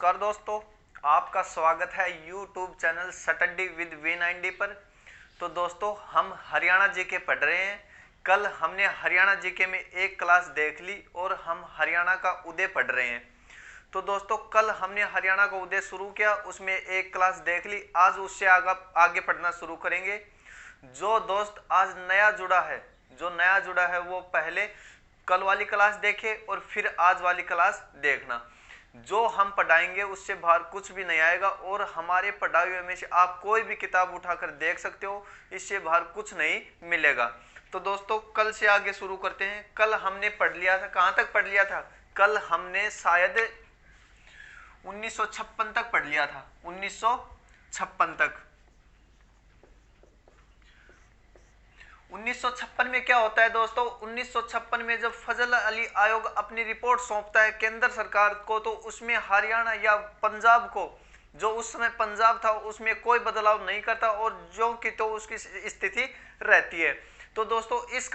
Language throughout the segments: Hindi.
नमस्कार दोस्तों, आपका स्वागत है YouTube channel study with V90 पर। तो दोस्तों, हम हरियाणा जीके पढ़ रहे हैं। कल हमने हरियाणा जीके में एक क्लास देख ली और हम हरियाणा का उदय पढ़ रहे हैं। तो दोस्तों, कल हमने हरियाणा का उदय शुरू किया, उसमें एक क्लास देख ली। आज उससे आगे पढ़ना शुरू करेंगे। जो दोस्त आज नया जुड़ा है वो पहले कल वाली क्लास देखे और फिर आज वाली क्लास देखना। जो हम पढ़ाएंगे उससे बाहर कुछ भी नहीं आएगा और हमारे पढ़ाई हुए में से आप कोई भी किताब उठाकर देख सकते हो, इससे बाहर कुछ नहीं मिलेगा। तो दोस्तों, कल से आगे शुरू करते हैं। कल हमने पढ़ लिया था, कहां तक पढ़ लिया था? कल हमने शायद 1956 तक पढ़ लिया था। 1956 तक। 1956 में क्या होता है दोस्तों? 1956 में जब फजल अली आयोग अपनी रिपोर्ट सौंपता है केंद्र सरकार को, तो उसमें हरियाणा या पंजाब को, जो उस समय पंजाब था, उसमें कोई बदलाव नहीं करता और जो कि तो उसकी स्थिति रहती है। तो दोस्तों, इस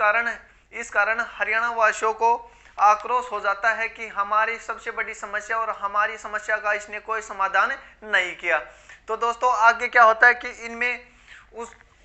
कारण हरियाणा वासियों को आक्रोश हो जाता है कि हमारी सबसे बड़ी समस्या और हमारी समस्या का इसने कोई समाधान नहीं किया। तो दोस्तों, आगे क्या होता है कि इनमें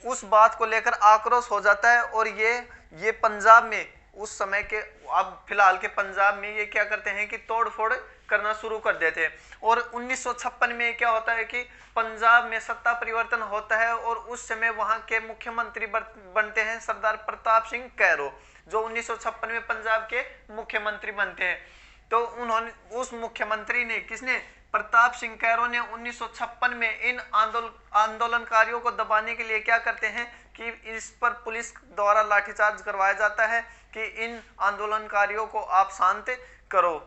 उस बात को लेकर आक्रोश हो जाता है और ये पंजाब में उस समय के, अब फिलहाल के पंजाब में ये क्या करते हैं कि तोड़फोड़ करना शुरू कर देते हैं। और 1956 में क्या होता है कि पंजाब में सत्ता परिवर्तन होता है और उस समय वहां के मुख्यमंत्री बनते हैं सरदार प्रताप सिंह कैरो, जो 1956 में पंजाब के मुख्यमंत्री बनते हैं। तो उन्होंने, उस मुख्यमंत्री ने, किसने? प्रताप सिंह कैरो ने 1956 में इन आंदोलनकारियों को दबाने के लिए क्या करते हैं कि इस पर पुलिस द्वारा लाठीचार्ज करवाया जाता है कि इन आंदोलनकारियों को आप शांत करो।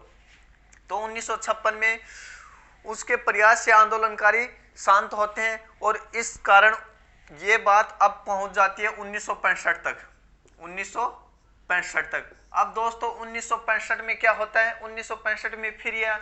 तो 1956 में उसके प्रयास से आंदोलनकारी शांत होते हैं और इस कारण ये बात अब पहुंच जाती है 1965 तक। 1965 तक। अब दोस्तों, 1965 में क्या होता है? 1965 में फिर यह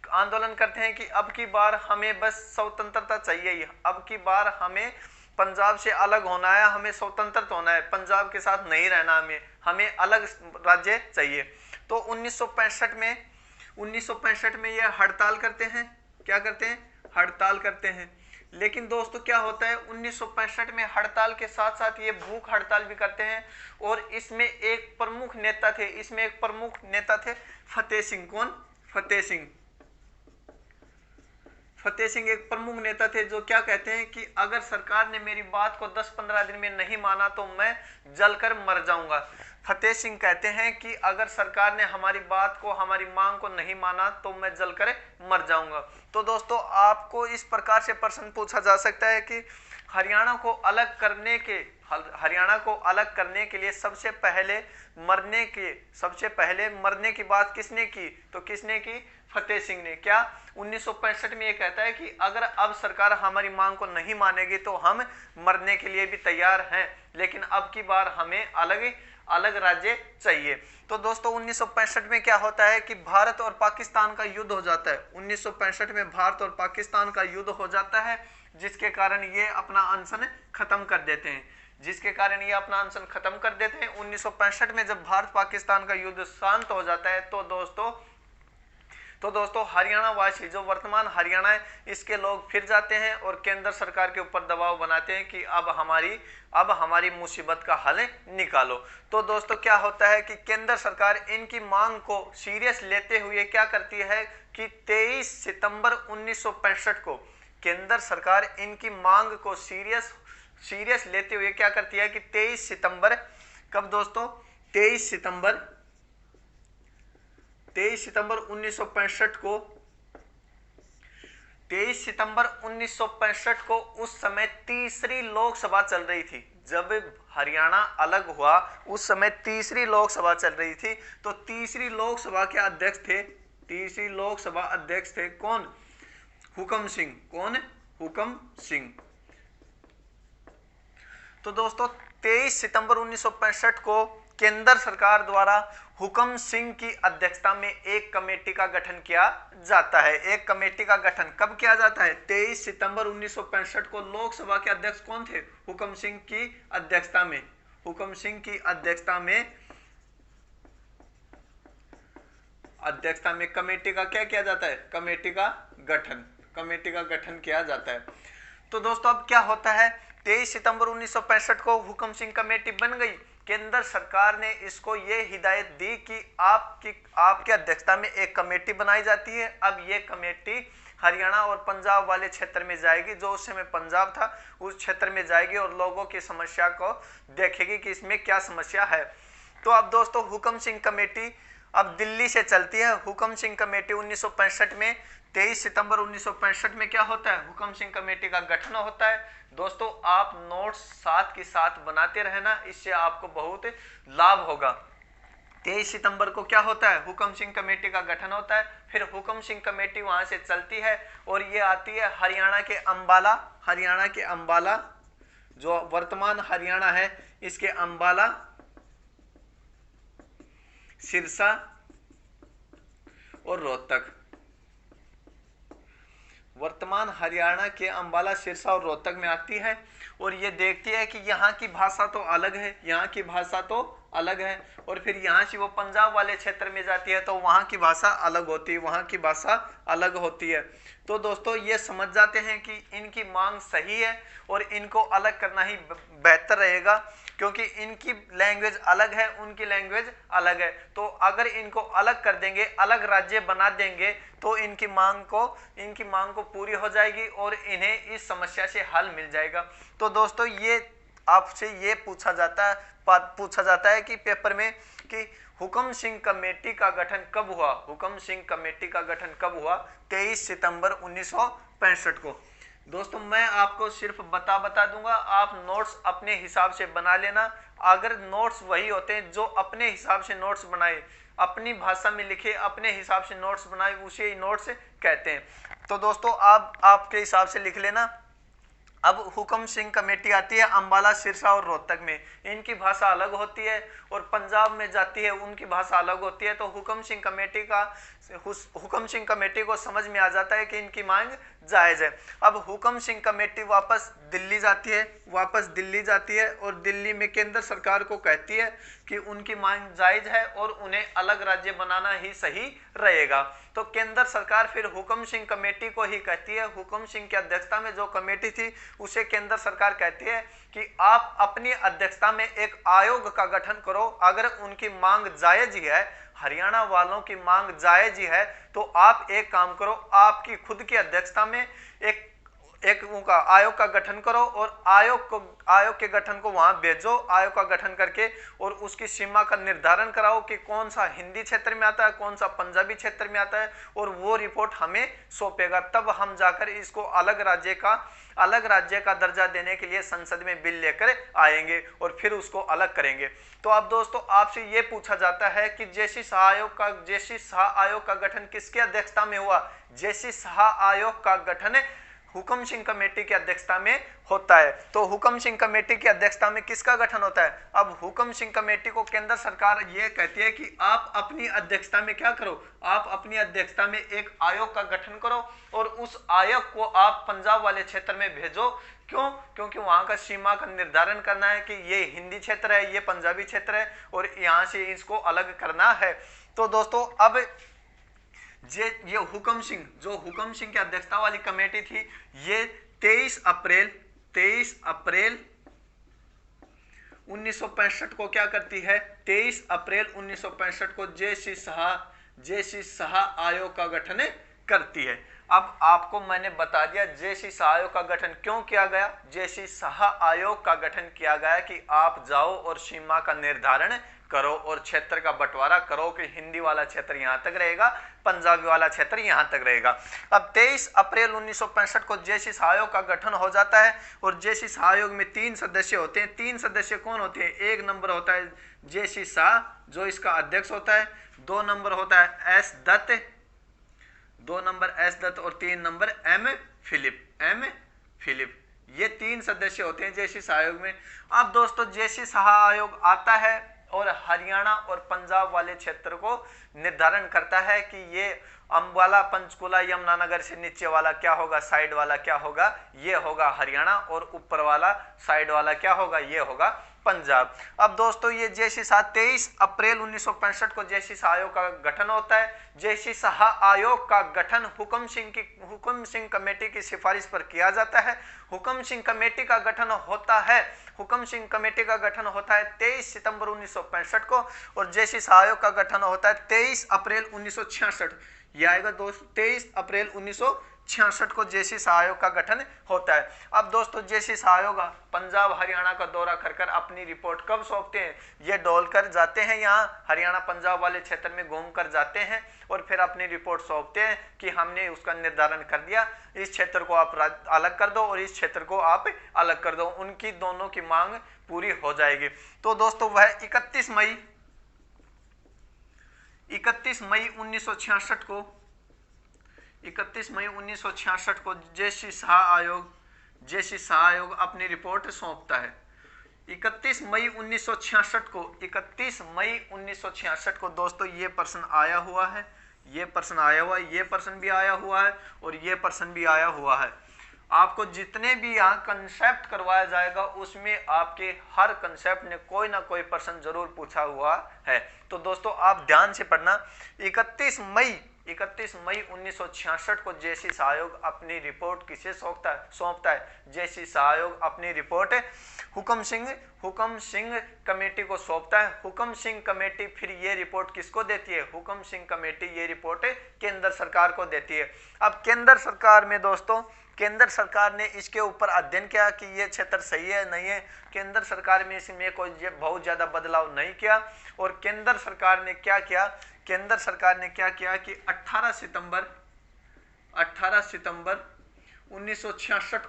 आंदोलन करते हैं कि अब की बार हमें बस स्वतंत्रता चाहिए, अब की बार हमें पंजाब से अलग होना है, हमें स्वतंत्र होना है, पंजाब के साथ नहीं रहना, हमें अलग राज्य चाहिए। तो 1965 में यह हड़ताल करते हैं। क्या करते हैं? हड़ताल करते हैं। लेकिन दोस्तों, क्या होता है? 1965 में हड़ताल के साथ साथ ये भूख हड़ताल भी करते हैं और इसमें एक प्रमुख नेता थे फतेह सिंह। कौन? फतेह सिंह एक प्रमुख नेता थे, जो क्या कहते हैं कि अगर सरकार ने मेरी बात को 10-15 दिन में नहीं माना तो मैं जलकर मर जाऊंगा। फतेह सिंह कहते हैं कि अगर सरकार ने हमारी बात को, हमारी मांग को नहीं माना तो मैं जलकर मर जाऊंगा। तो दोस्तों, आपको इस प्रकार से प्रश्न पूछा जा सकता है कि हरियाणा को अलग करने के लिए सबसे पहले मरने की बात किसने की? तो किसने की? फतेह सिंह ने। क्या 1965 में ये कहता है कि अगर अब सरकार हमारी मांग को नहीं मानेगी तो हम मरने के लिए भी तैयार हैं, लेकिन अब की बार हमें अलग राज्य चाहिए। तो दोस्तों, 1965 में क्या होता है कि भारत और पाकिस्तान का युद्ध हो जाता है। 1965 में भारत और पाकिस्तान का युद्ध हो जाता है, जिसके कारण ये अपना अनशन खत्म कर देते हैं। 1965 में जब भारत पाकिस्तान का युद्ध शांत हो जाता है तो दोस्तों हरियाणा वासी, जो वर्तमान हरियाणा है, इसके लोग फिर जाते हैं और केंद्र सरकार के ऊपर दबाव बनाते हैं कि अब हमारी मुसीबत का हल निकालो। तो दोस्तों, क्या होता है कि केंद्र सरकार इनकी मांग को सीरियस लेते हुए क्या करती है कि 23 सितंबर 1965 को केंद्र सरकार इनकी मांग को सीरियस लेते हुए क्या करती है कि 23 सितंबर, कब दोस्तों? 23 सितंबर 1965 को उस समय तीसरी लोकसभा चल रही थी। जब हरियाणा अलग हुआ उस समय तीसरी लोकसभा चल रही थी। तो तीसरी लोकसभा के अध्यक्ष थे कौन? हुकम सिंह। कौन? हुकम सिंह। तो दोस्तों, 23 सितंबर 1965 को केंद्र सरकार द्वारा हुकम सिंह की अध्यक्षता में एक कमेटी का गठन किया जाता है। एक कमेटी का गठन कब किया जाता है? 23 सितंबर 1965 को। लोकसभा के अध्यक्ष कौन थे? हुकम सिंह की अध्यक्षता में कमेटी का क्या किया जाता है? कमेटी का गठन किया जाता है। तो दोस्तों अब क्या होता है, 23 सितंबर 1965 को हुकम सिंह कमेटी बन गई। केंद्र सरकार ने इसको ये हिदायत दी कि आपकी अध्यक्षता में एक कमेटी बनाई जाती है। अब ये कमेटी हरियाणा और पंजाब वाले क्षेत्र में जाएगी, जो उस समय पंजाब था उस क्षेत्र में जाएगी और लोगों की समस्या को देखेगी कि इसमें क्या समस्या है। तो अब दोस्तों हुकम सिंह कमेटी अब दिल्ली से चलती है। हुकम सिंह कमेटी 1965 में 23 सितंबर 1965 में क्या होता है, हुकम सिंह कमेटी का गठन होता है। दोस्तों आप नोट्स साथ के साथ बनाते रहना, इससे आपको बहुत लाभ होगा। 23 सितंबर को क्या होता है, हुकम सिंह कमेटी का गठन होता है। फिर हुकम सिंह कमेटी वहां से चलती है और ये आती है हरियाणा के अंबाला, जो वर्तमान हरियाणा है, इसके अंबाला, सिरसा और रोहतक। वर्तमान हरियाणा के अंबाला, सिरसा और रोहतक में आती है और ये देखती है कि यहाँ की भाषा तो अलग है, यहाँ की भाषा तो अलग है। और फिर यहाँ से वो पंजाब वाले क्षेत्र में जाती है तो वहाँ की भाषा अलग होती है, वहाँ की भाषा अलग होती है। तो दोस्तों ये समझ जाते हैं कि इनकी मांग सही है और इनको अलग करना ही बेहतर रहेगा, क्योंकि इनकी लैंग्वेज अलग है, उनकी लैंग्वेज अलग है। तो अगर इनको अलग कर देंगे, अलग राज्य बना देंगे, तो इनकी मांग को पूरी हो जाएगी और इन्हें इस समस्या से हल मिल जाएगा। तो दोस्तों ये आपसे ये पूछा जाता है कि पेपर में कि हुकम सिंह कमेटी का गठन कब हुआ। हुकम सिंह कमेटी का गठन कब हुआ, 23 सितंबर 1965 को। दोस्तों मैं आपको सिर्फ बता दूंगा, आप नोट्स अपने हिसाब से बना लेना। अगर नोट्स वही होते हैं जो अपने हिसाब से नोट्स बनाए, अपनी भाषा में लिखे, अपने हिसाब से नोट्स बनाए, उसे नोट्स कहते हैं। तो दोस्तों आप आपके हिसाब से लिख लेना। अब हुकम सिंह कमेटी आती है अंबाला, सिरसा और रोहतक में, इनकी भाषा अलग होती है, और पंजाब में जाती है, उनकी भाषा अलग होती है। तो हुकम सिंह कमेटी को समझ में आ जाता है कि इनकी मांग जायज है। अब हुकम सिंह कमेटी वापस दिल्ली जाती है और दिल्ली में केंद्र सरकार को कहती है कि उनकी मांग जायज है और उन्हें अलग राज्य बनाना ही सही रहेगा। तो केंद्र सरकार फिर हुकम सिंह कमेटी को ही कहती है, हुकम सिंह की अध्यक्षता में जो कमेटी थी उसे केंद्र सरकार कहती है कि आप अपनी अध्यक्षता में एक आयोग का गठन करो। अगर उनकी मांग जायज ही है, हरियाणा वालों की मांग जायज ही है, तो आप एक काम करो, आपकी खुद की अध्यक्षता में एक उनका आयोग का गठन करो और आयोग के गठन को वहां भेजो। आयोग का गठन करके और उसकी सीमा का निर्धारण कराओ कि कौन सा हिंदी क्षेत्र में आता है, कौन सा पंजाबी क्षेत्र में आता है, और वो रिपोर्ट हमें सौंपेगा। तब हम जाकर इसको अलग राज्य का दर्जा देने के लिए संसद में बिल लेकर आएंगे और फिर उसको अलग करेंगे। तो अब दोस्तों आपसे ये पूछा जाता है कि जेसी शाह आयोग का गठन किसकी अध्यक्षता में हुआ। जेसी शाह आयोग का गठन हुकम सिंह कमेटी की अध्यक्षता में होता है। तो हुकम सिंह कमेटी की अध्यक्षता में किसका गठन होता है। अब हुकम सिंह कमेटी को केंद्र सरकार ये कहती है कि आप अपनी अध्यक्षता में क्या करो, आप अपनी अध्यक्षता में एक आयोग का गठन करो और उस आयोग को आप पंजाब वाले क्षेत्र में भेजो। क्यों? क्योंकि वहां का सीमा का निर्धारण करना है कि ये हिंदी क्षेत्र है, ये पंजाबी क्षेत्र है और यहाँ से इसको अलग करना है। तो दोस्तों अब ये हुकम सिंह की अध्यक्षता वाली कमेटी थी, ये 23 अप्रैल 1965 को क्या करती है, 23 अप्रैल 1965 को जेसी शाह आयोग का गठन करती है। अब आपको मैंने बता दिया जेसी शाह आयोग का गठन क्यों किया गया। जेसी शाह आयोग का गठन किया गया कि आप जाओ और सीमा का निर्धारण करो और क्षेत्र का बंटवारा करो कि हिंदी वाला क्षेत्र यहां तक रहेगा, पंजाबी वाला क्षेत्र यहां तक रहेगा। अब 23 अप्रैल 1965 को जेसी शाह आयोग का गठन हो जाता है और जेसी शाह आयोग में 3 सदस्य होते हैं। 3 सदस्य कौन होते हैं, एक नंबर होता है जेसी शाह जो इसका अध्यक्ष होता है, 2 नंबर होता है S Dutt, 2 number S Dutt और 3 नंबर एम फिलिप। ये 3 सदस्य होते हैं जेसी शाह आयोग में। अब दोस्तों जेसी शाह आयोग आता है और हरियाणा और पंजाब वाले क्षेत्र को निर्धारण करता है कि ये अंबाला, पंचकुला, यमुनानगर से नीचे वाला क्या होगा, साइड वाला क्या होगा, ये होगा हरियाणा, और ऊपर वाला साइड वाला क्या होगा, ये होगा पंजाब। अब दोस्तों ये जय शाह 23 अप्रैल 1965 को जय शाह आयोग का गठन होता है। जय शाह आयोग का गठन हुक्म सिंह कमेटी की सिफारिश पर किया जाता है। हुक्म सिंह कमेटी का गठन होता है 23 सितंबर 1965 को और जय शाह आयोग का गठन होता है 23 अप्रैल 1966। यह आएगा दोस्तों 23 अप्रैल 1966 को जय शाह आयोग का गठन होता है। अब दोस्तों जय शाह आयोग पंजाब हरियाणा का दौरा कर अपनी रिपोर्ट कब सौंपते हैं? ये डोल कर जाते हैं, यहाँ हरियाणा पंजाब वाले क्षेत्र में घूम कर जाते हैं और फिर अपनी रिपोर्ट सौंपते हैं कि हमने उसका निर्धारण कर दिया, इस क्षेत्र को आप अलग कर दो और इस क्षेत्र को आप अलग कर दो। उनकी दोनों की मांग पूरी हो जाएगी। तो दोस्तों वह 31 मई 1966 को जय शाह आयोग अपनी रिपोर्ट सौंपता है। 31 मई 1966 को दोस्तों ये प्रश्न आया हुआ है, ये प्रश्न भी आया हुआ है और ये प्रश्न भी आया हुआ है। आपको जितने भी यहाँ कंसेप्ट करवाया जाएगा उसमें आपके हर कंसेप्ट ने कोई ना कोई प्रश्न जरूर पूछा हुआ है। तो दोस्तों आप ध्यान से पढ़ना। 31 मई 1966 को जय शाह आयोग अपनी रिपोर्ट किसे सौंपता है? जय शाह आयोग अपनी रिपोर्ट हुक्म सिंह कमेटी को सौंपता है। हुक्म सिंह कमेटी फिर ये रिपोर्ट किसको देती है? हुक्म सिंह कमेटी ये रिपोर्ट केंद्र सरकार को देती है। अब केंद्र सरकार में दोस्तों केंद्र सरकार ने इसके ऊपर अध्ययन किया कि ये क्षेत्र सही है नहीं है। केंद्र सरकार में इसमें कोई बहुत ज्यादा बदलाव नहीं किया और केंद्र सरकार ने क्या किया कि 18 सितंबर 1966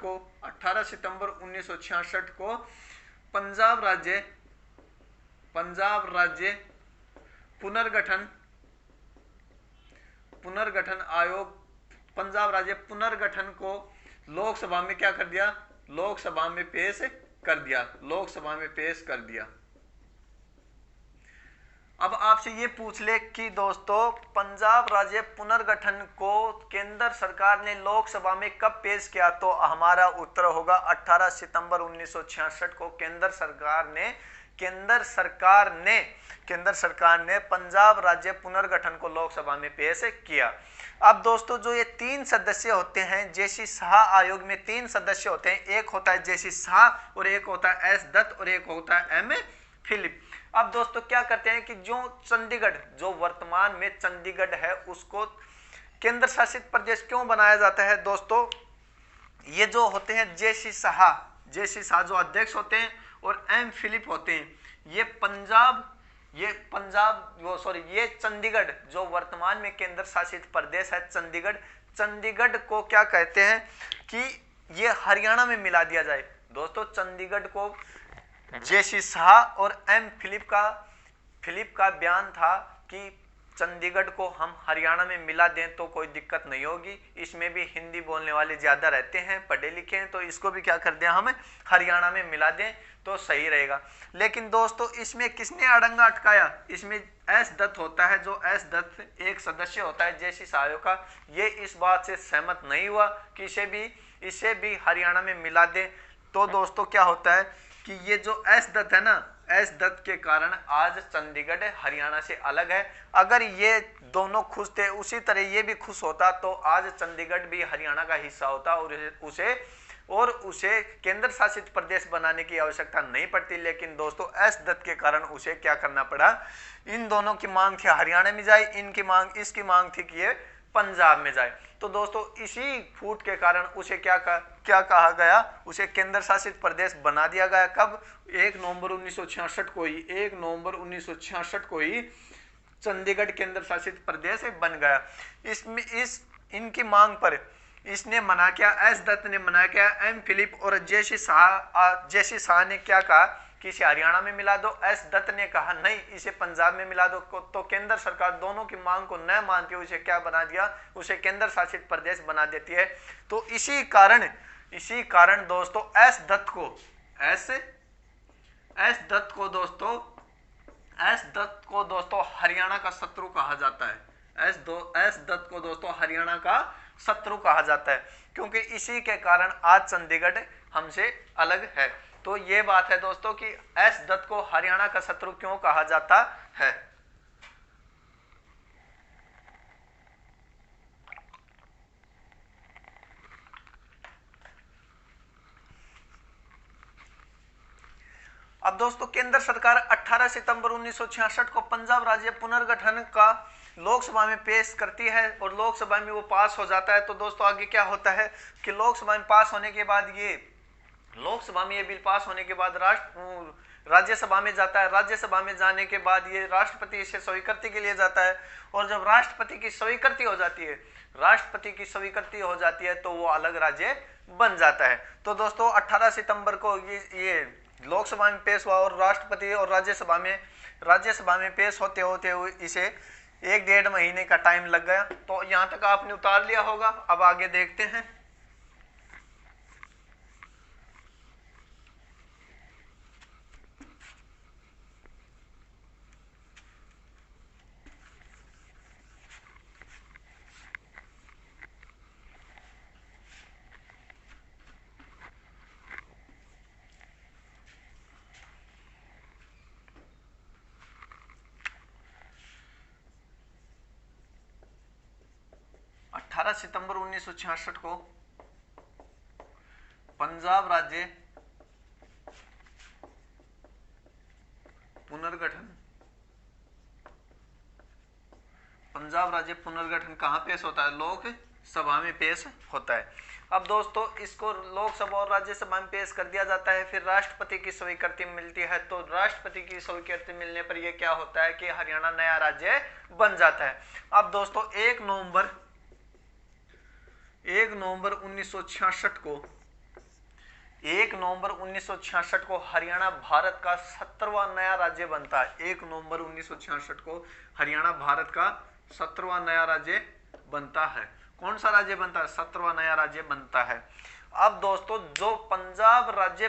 को पंजाब राज्य पुनर्गठन आयोग पंजाब राज्य पुनर्गठन को लोकसभा में क्या कर दिया? लोकसभा में पेश कर दिया। अब आपसे ये पूछ ले कि दोस्तों पंजाब राज्य पुनर्गठन को केंद्र सरकार ने लोकसभा में कब पेश किया? तो हमारा उत्तर होगा 18 सितंबर 1966 को केंद्र सरकार ने पंजाब राज्य पुनर्गठन को लोकसभा में पेश किया। अब दोस्तों जो ये 3 सदस्य होते हैं जय शाह आयोग में, 3 सदस्य होते हैं, एक होता है जय शाह और एक होता है एस दत्त और एक होता है एम फिलिप। अब दोस्तों क्या करते हैं कि जो वर्तमान में चंडीगढ़ है उसको केंद्र शासित प्रदेश क्यों बनाया जाता है? दोस्तों ये जो होते हैं जय शाह जो अध्यक्ष होते हैं और एम फिलिप होते हैं, ये चंडीगढ़ जो वर्तमान में केंद्र शासित प्रदेश है चंडीगढ़ को क्या कहते हैं कि ये हरियाणा में मिला दिया जाए। दोस्तों चंडीगढ़ को जय शाह और एम फिलिप का बयान था कि चंडीगढ़ को हम हरियाणा में मिला दें तो कोई दिक्कत नहीं होगी, इसमें भी हिंदी बोलने वाले ज्यादा रहते हैं, पढ़े लिखे हैं, तो इसको भी क्या कर दें हम हरियाणा में मिला दें तो सही रहेगा। लेकिन दोस्तों इसमें किसने अड़ंगा अटकाया? इसमें एस दत्त होता है, जो एस दत्त एक सदस्य होता है जय शाह आयोग का, ये इस बात से सहमत नहीं हुआ कि इसे भी हरियाणा में मिला दें। तो दोस्तों क्या होता है कि ये जो एस दत्त है ना, एस दत्त के कारण आज चंडीगढ़ हरियाणा से अलग है। अगर ये दोनों खुश थे उसी तरह ये भी खुश होता तो आज चंडीगढ़ भी हरियाणा का हिस्सा होता और उसे केंद्र शासित प्रदेश बनाने की आवश्यकता नहीं पड़ती। लेकिन दोस्तों एस दत्त के कारण उसे क्या करना पड़ा? इन दोनों की मांग थी हरियाणा में जाए, इसकी मांग थी कि ये पंजाब में जाए। तो दोस्तों इसी फूट के कारण उसे क्या कहा गया? उसे केंद्र शासित प्रदेश बना दिया गया। कब? 1 नवंबर 1966 को ही चंडीगढ़ केंद्र शासित प्रदेश बन गया। इनकी मांग पर इसने मना किया, एस दत्त ने मना किया, एम फिलिप और जय शाह ने क्या कहा कि इसे हरियाणा में मिला दो। एस दत्त ने कहा नहीं, इसे पंजाब में मिला दो। तो केंद्र सरकार दोनों की मांग को न मानती उसे क्या बना दिया? उसे केंद्र शासित प्रदेश बना देती है। तो इसी कारण दोस्तों एस दत्त को दोस्तों हरियाणा का शत्रु कहा जाता है। एस दत्त को दोस्तों हरियाणा का शत्रु कहा जाता है, क्योंकि इसी के कारण आज चंडीगढ़ हमसे अलग है। तो ये बात है दोस्तों कि एस दत्त को हरियाणा का शत्रु क्यों कहा जाता है। अब दोस्तों केंद्र सरकार 18 सितंबर 1966 को पंजाब राज्य पुनर्गठन का लोकसभा में पेश करती है और लोकसभा में वो पास हो जाता है। तो दोस्तों आगे क्या होता है कि लोकसभा में पास होने के बाद लोकसभा में ये बिल पास होने के बाद राज्यसभा में जाता है। राज्यसभा में जाने के बाद ये राष्ट्रपति इसे स्वीकृति के लिए जाता है और जब राष्ट्रपति की स्वीकृति हो जाती है तो वो अलग राज्य बन जाता है। तो दोस्तों 18 सितंबर को ये लोकसभा में पेश हुआ और राष्ट्रपति और राज्यसभा में पेश होते होते इसे 1-1.5 महीने का टाइम लग गया। तो यहां तक आपने उतार लिया होगा। अब आगे देखते हैं। सितंबर 1966 को पंजाब राज्य पुनर्गठन कहां पेश होता है? लोकसभा में पेश होता है। अब दोस्तों इसको लोकसभा और राज्यसभा में पेश कर दिया जाता है, फिर राष्ट्रपति की स्वीकृति मिलती है। तो राष्ट्रपति की स्वीकृति मिलने पर यह क्या होता है कि हरियाणा नया राज्य बन जाता है। अब दोस्तों 1 नवंबर 1966 को हरियाणा भारत का 17वां नया राज्य बनता है। 1 नवंबर 1966 को हरियाणा भारत का 17वां नया राज्य बनता है। कौन सा राज्य बनता है? 17वां नया राज्य बनता है। अब दोस्तों जो पंजाब राज्य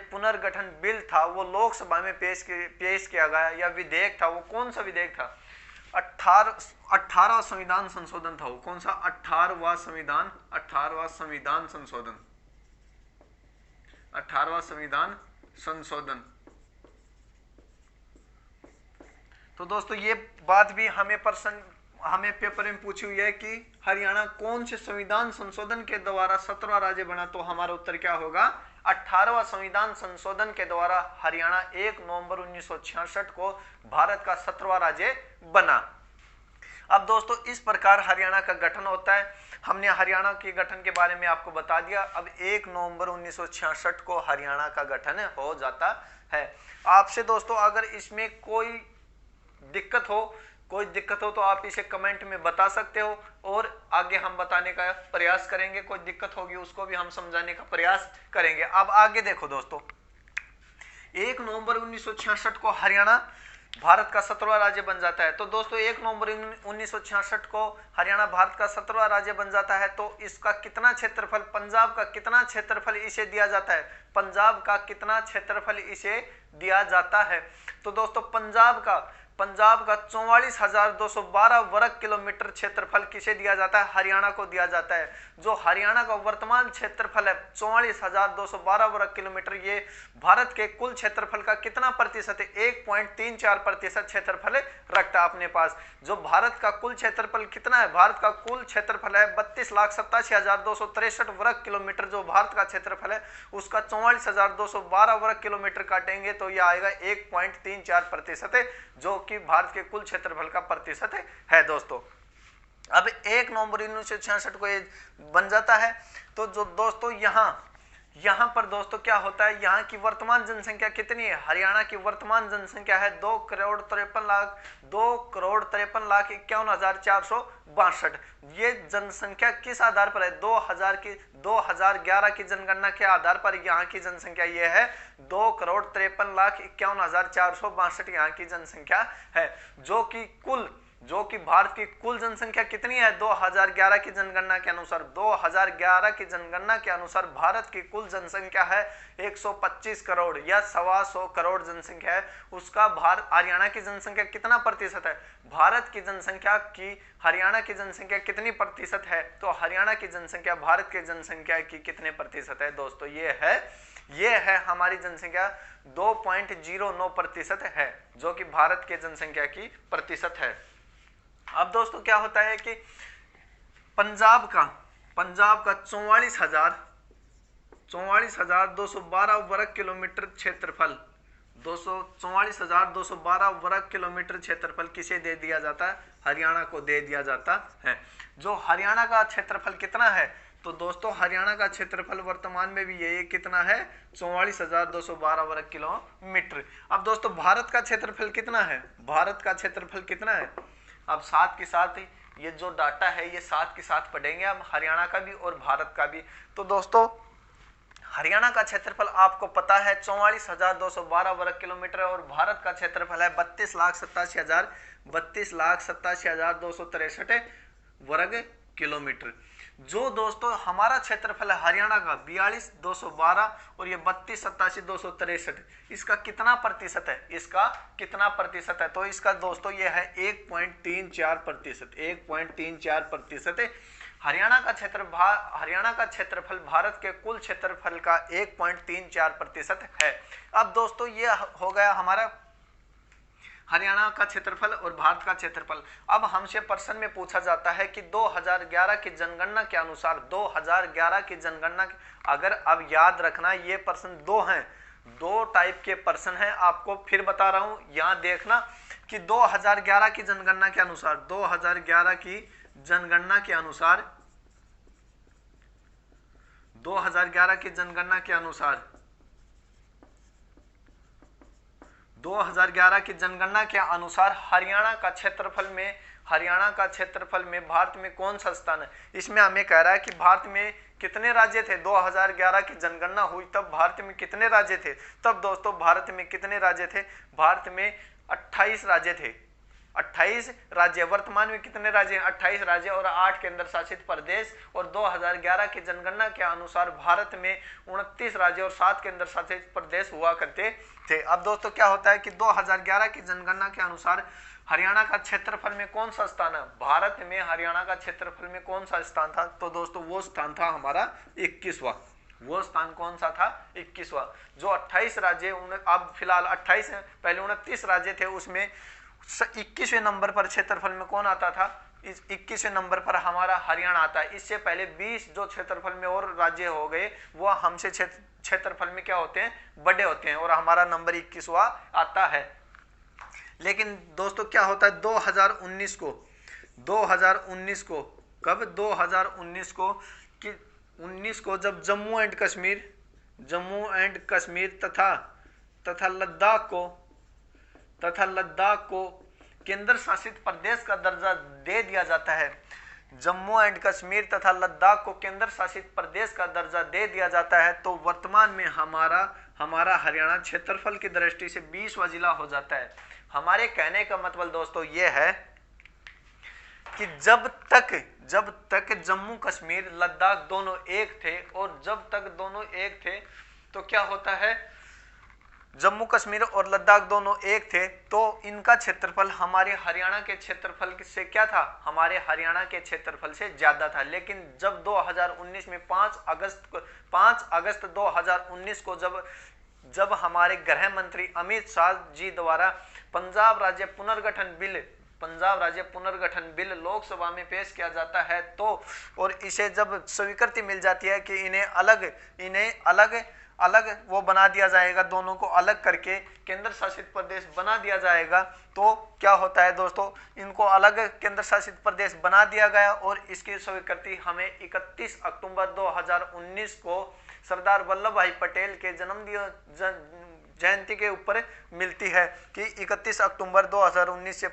पुनर्गठन बिल था वो लोकसभा में पेश किया गया या विधेयक था, वो कौन सा विधेयक था? 18वां संविधान संशोधन था। वो कौन सा? 18वां संविधान संशोधन। तो दोस्तों ये बात भी हमें पेपर में पूछी हुई है कि हरियाणा कौन से संविधान संशोधन के द्वारा 17वां राज्य बना? तो हमारा उत्तर क्या होगा? 18वां संविधान संशोधन के द्वारा हरियाणा 1 नवंबर 1966 को भारत का 17वां राज्य बना। अब दोस्तों इस प्रकार हरियाणा का गठन होता है। हमने हरियाणा के गठन के बारे में आपको बता दिया। अब 1 नवंबर 1966 को हरियाणा का गठन हो जाता है। आपसे दोस्तों अगर इसमें कोई दिक्कत हो तो आप इसे कमेंट में बता सकते हो और आगे हम बताने का प्रयास करेंगे। कोई दिक्कत होगी उसको भी हम समझाने का प्रयास करेंगे। अब आगे देखो दोस्तों, 1 नवंबर 1966 को हरियाणा भारत का 17वां राज्य बन जाता है। तो दोस्तों 1 नवंबर 1966 को हरियाणा भारत का 17वां राज्य बन जाता है। तो इसका कितना क्षेत्रफल, पंजाब का कितना क्षेत्रफल इसे दिया जाता है? पंजाब का कितना क्षेत्रफल इसे दिया जाता है? तो दोस्तों पंजाब का 44,212 वर्ग किलोमीटर क्षेत्रफल किसे दिया जाता है? हरियाणा को दिया जाता है। जो हरियाणा का वर्तमान क्षेत्रफल है 44,212 वर्ग किलोमीटर, ये भारत के कुल क्षेत्रफल का कितना प्रतिशत है? 1.34% क्षेत्रफल रखता है अपने पास। जो भारत का कुल क्षेत्रफल कितना है? भारत का कुल क्षेत्रफल है 32,87,263 वर्ग किलोमीटर। जो भारत का क्षेत्रफल है उसका 44,212 वर्ग किलोमीटर काटेंगे तो यह आएगा 1.34%, जो कि भारत के कुल क्षेत्रफल का प्रतिशत है दोस्तों। अब 1 नवंबर 1966 को ये बन जाता है। तो जो दोस्तों यहां पर दोस्तों क्या होता है, यहां की वर्तमान जनसंख्या कितनी है? हरियाणा की वर्तमान जनसंख्या है 2,53,51,462। ये जनसंख्या किस आधार पर है? 2011 की जनगणना के आधार पर यहाँ की जनसंख्या ये है 2,53,51,462 यहाँ की जनसंख्या है, जो कि कुल जो कि भारत की कुल जनसंख्या कितनी है 2011 की जनगणना के अनुसार, 2011 की जनगणना के अनुसार भारत की कुल जनसंख्या है 125 करोड़ या 125 करोड़ जनसंख्या है। उसका हरियाणा की जनसंख्या कितना प्रतिशत है, भारत की जनसंख्या की हरियाणा की जनसंख्या कितनी प्रतिशत है, तो हरियाणा की जनसंख्या भारत की जनसंख्या की कितने प्रतिशत है दोस्तों, ये है हमारी जनसंख्या 2.09% है, जो कि भारत के जनसंख्या की प्रतिशत है। अब दोस्तों क्या होता है कि पंजाब का 44,212 वर्ग किलोमीटर क्षेत्रफल, 44,212 वर्ग किलोमीटर क्षेत्रफल किसे दे दिया जाता है, हरियाणा को दे दिया जाता है। जो हरियाणा का क्षेत्रफल कितना है, तो दोस्तों हरियाणा का क्षेत्रफल वर्तमान में भी ये कितना है 44,212 वर्ग किलोमीटर। अब दोस्तों भारत का क्षेत्रफल कितना है, भारत का क्षेत्रफल कितना है, अब साथ के साथ ये जो डाटा है ये साथ के साथ पढ़ेंगे हम, हरियाणा का भी और भारत का भी। तो दोस्तों हरियाणा का क्षेत्रफल आपको पता है 44,212 वर्ग किलोमीटर और भारत का क्षेत्रफल है 32,87,263 वर्ग किलोमीटर। जो दोस्तों हमारा क्षेत्रफल है हरियाणा का 42,212 और ये 32,87,263, इसका कितना प्रतिशत है, इसका कितना प्रतिशत है, तो इसका दोस्तों ये है 1.34%। हरियाणा का क्षेत्रफल भारत के कुल क्षेत्रफल का 1.34% है। अब दोस्तों ये हो गया हमारा हरियाणा का क्षेत्रफल और भारत का क्षेत्रफल। अब हमसे प्रश्न में पूछा जाता है कि 2011 की जनगणना के अनुसार, 2011 की जनगणना, अगर अब याद रखना ये प्रश्न दो हैं, दो टाइप के प्रश्न हैं, आपको फिर बता रहा हूं, यहां देखना कि 2011 की जनगणना के अनुसार, 2011 की जनगणना के अनुसार, 2011 की जनगणना के अनुसार, 2011 की जनगणना के अनुसार हरियाणा का क्षेत्रफल में भारत में कौन सा स्थान है। इसमें हमें कह रहा है कि भारत में कितने राज्य थे, 2011 की जनगणना हुई तब भारत में कितने राज्य थे, तब दोस्तों भारत में कितने राज्य थे, भारत में 28 राज्य थे, 28 राज्य। वर्तमान में कितने राज्य हैं, 28 राज्य और 8 केंद्र शासित प्रदेश। और 2011 की जनगणना के अनुसार भारत में 29 राज्य और 7 केंद्र शासित प्रदेश हुआ करते थे। अब दोस्तों क्या होता है कि 2011 की जनगणना के अनुसार हरियाणा का क्षेत्रफल में कौन सा स्थान है, भारत में हरियाणा का क्षेत्रफल में कौन सा स्थान था, तो दोस्तों वो स्थान था हमारा 21वां। वो स्थान कौन सा था, 21वां। जो 28 राज्य, अब फिलहाल 28, पहले 29 राज्य थे, उसमें 21वें नंबर पर क्षेत्रफल में कौन आता था, इस 21वें नंबर पर हमारा हरियाणा आता है। इससे पहले 20 जो क्षेत्रफल में और राज्य हो गए वो हमसे क्षेत्रफल में क्या होते हैं, बड़े होते हैं, और हमारा नंबर 21वां आता है। लेकिन दोस्तों क्या होता है 2019 को कब, 2019 को कि 19 को जब जम्मू एंड कश्मीर तथा लद्दाख को केंद्र शासित प्रदेश का दर्जा दे दिया जाता है, जम्मू एंड कश्मीर तथा लद्दाख को केंद्र शासित प्रदेश का दर्जा दे दिया जाता है, तो वर्तमान में हमारा हरियाणा क्षेत्रफल की दृष्टि से 20वां जिला हो जाता है। हमारे कहने का मतलब दोस्तों ये है कि जब तक जम्मू कश्मीर लद्दाख दोनों एक थे, और जब तक दोनों एक थे तो क्या होता है, जम्मू कश्मीर और लद्दाख दोनों एक थे तो इनका क्षेत्रफल हमारे हरियाणा के क्षेत्रफल से क्या था, हमारे हरियाणा के क्षेत्रफल से ज्यादा था। लेकिन जब 2019 में 5 अगस्त 2019 को जब हमारे गृह मंत्री अमित शाह जी द्वारा पंजाब राज्य पुनर्गठन बिल लोकसभा में पेश किया जाता है, तो और इसे जब स्वीकृति मिल जाती है कि इन्हें अलग वो बना दिया जाएगा, दोनों को अलग करके केंद्र शासित प्रदेश बना दिया जाएगा, तो क्या होता है दोस्तों, इनको अलग केंद्र शासित प्रदेश बना दिया गया और इसकी स्वीकृति हमें 31 अक्टूबर 2019 को सरदार वल्लभ भाई पटेल के जयंती के ऊपर मिलती है कि 31 अक्टूबर 2019 से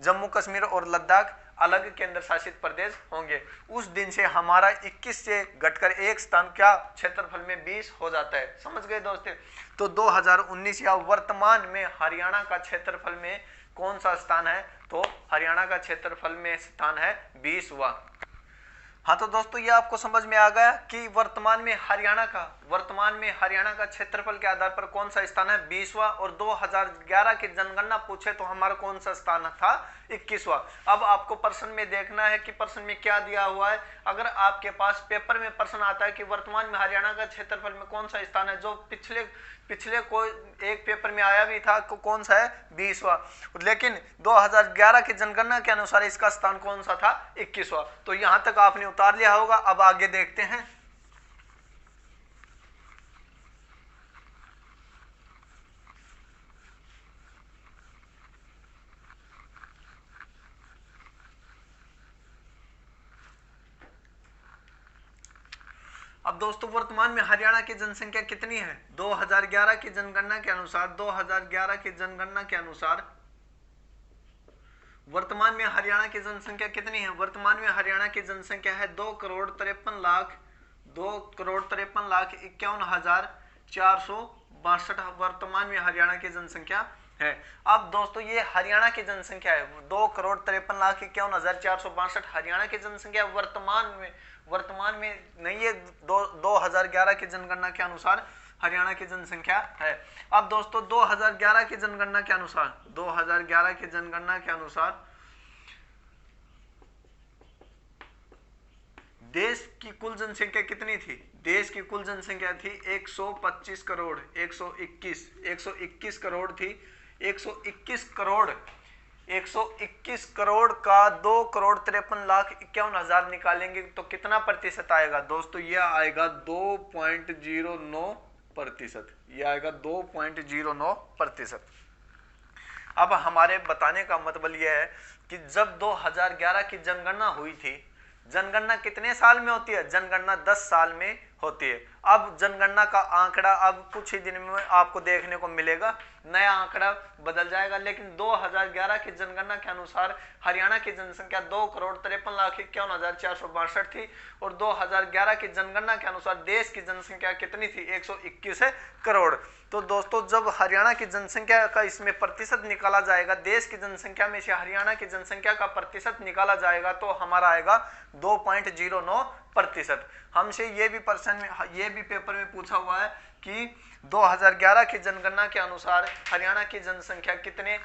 जम्मू कश्मीर और लद्दाख अलग केंद्र शासित प्रदेश होंगे। उस दिन से हमारा 21 से घटकर एक स्थान क्या क्षेत्रफल में 20 हो जाता है। समझ गए दोस्तों। तो 2019 या वर्तमान में हरियाणा का क्षेत्रफल में कौन सा स्थान है? तो हरियाणा का क्षेत्रफल में स्थान है 20वां। हाँ तो दोस्तों ये आपको समझ में आ गया कि वर्तमान में हरियाणा का क्षेत्रफल के आधार पर कौन सा स्थान है? 20वां। और 2011 की जनगणना पूछे तो हमारा कौन सा स्थान था? 21वां। अब आपको प्रश्न में देखना है कि प्रश्न में क्या दिया हुआ है। अगर आपके पास पेपर में प्रश्न आता है कि वर्तमान में हरियाणा का क्षेत्रफल में कौन सा स्थान है, जो पिछले कोई एक पेपर में आया भी था, कौन सा है? 20वां। लेकिन 2011 की जनगणना के अनुसार इसका स्थान कौन सा था? 21वां। तो यहां तक आपने उतार लिया होगा। अब आगे देखते हैं। अब दोस्तों वर्तमान में हरियाणा की जनसंख्या कितनी है? 2011 की जनगणना के अनुसार वर्तमान में हरियाणा की जनसंख्या कितनी है? वर्तमान में हरियाणा की जनसंख्या है 2,53,51,462। वर्तमान में हरियाणा की जनसंख्या है। अब दोस्तों ये हरियाणा की जनसंख्या है, 2,53,51,462 हरियाणा की जनसंख्या वर्तमान में नहीं है, 2011 की जनगणना के अनुसार हरियाणा की जनसंख्या है। अब दोस्तों 2011 की जनगणना के अनुसार देश की कुल जनसंख्या कितनी थी? देश की कुल जनसंख्या थी 125 करोड़ 121 करोड़ थी। 121 करोड़ का 2,53,51,000 निकालेंगे तो कितना प्रतिशत आएगा? दोस्तों ये आएगा 2.09%। यह आएगा 2.09%। अब हमारे बताने का मतलब यह है कि जब 2011 की जनगणना हुई थी, जनगणना कितने साल में होती है? जनगणना 10 साल में होती है। अब जनगणना का आंकड़ा अब कुछ ही दिन में आपको देखने को मिलेगा, नया आंकड़ा बदल जाएगा। लेकिन 2011 की जनगणना के अनुसार हरियाणा की जनसंख्या 2,53,51,462 थी। और 2011 की जनगणना के अनुसार देश की जनसंख्या कितनी थी? 121 करोड़। तो दोस्तों जब हरियाणा की जनसंख्या का इसमें प्रतिशत निकाला जाएगा, देश की जनसंख्या में से हरियाणा की जनसंख्या का प्रतिशत निकाला जाएगा, तो हमारा आएगा 2.09%। हमसे ये भी पेपर में पूछा हुआ है कि 2011 की जनगणना के अनुसार हरियाणा की जनसंख्या कितने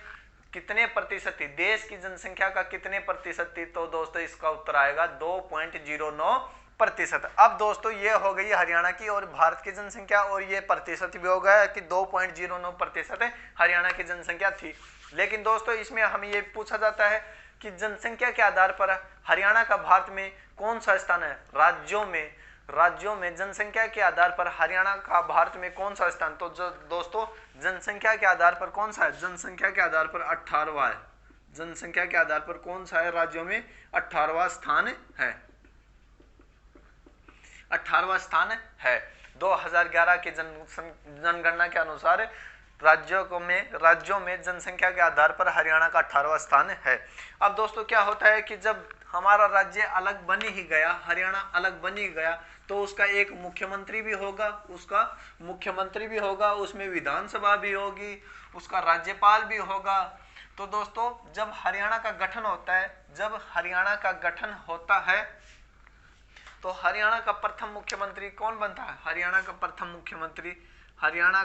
प्रतिशत थी, देश की जनसंख्या का कितने प्रतिशत थी? तो दोस्तों इसका उत्तर आएगा 2.09%। अब दोस्तों ये हो गई हरियाणा की और भारत की जनसंख्या, और ये प्रतिशत भी हो गया कि 2.09% हरियाणा की जनसंख्या थी। लेकिन दोस्तों इसमें हमें ये पूछा जाता है कि जनसंख्या के आधार पर हरियाणा का भारत में कौन सा स्थान है? राज्यों में जनसंख्या के आधार पर हरियाणा का भारत में कौन सा स्थान? तो दोस्तों जनसंख्या के आधार पर कौन सा है? जनसंख्या के आधार पर 18वां है। जनसंख्या के आधार पर कौन सा है? राज्यों में 18वां स्थान है। 18वां स्थान है। 2011 की जनगणना के अनुसार राज्यों में जनसंख्या के आधार पर हरियाणा का 18वां स्थान है। अब दोस्तों क्या होता है कि जब हमारा राज्य अलग बन ही गया, हरियाणा अलग बन ही गया, तो उसका एक मुख्यमंत्री भी होगा, उसमें विधानसभा भी होगी, उसका राज्यपाल भी होगा। तो दोस्तों जब हरियाणा का गठन होता है तो हरियाणा का प्रथम मुख्यमंत्री कौन बनता है? हरियाणा का प्रथम मुख्यमंत्री हरियाणा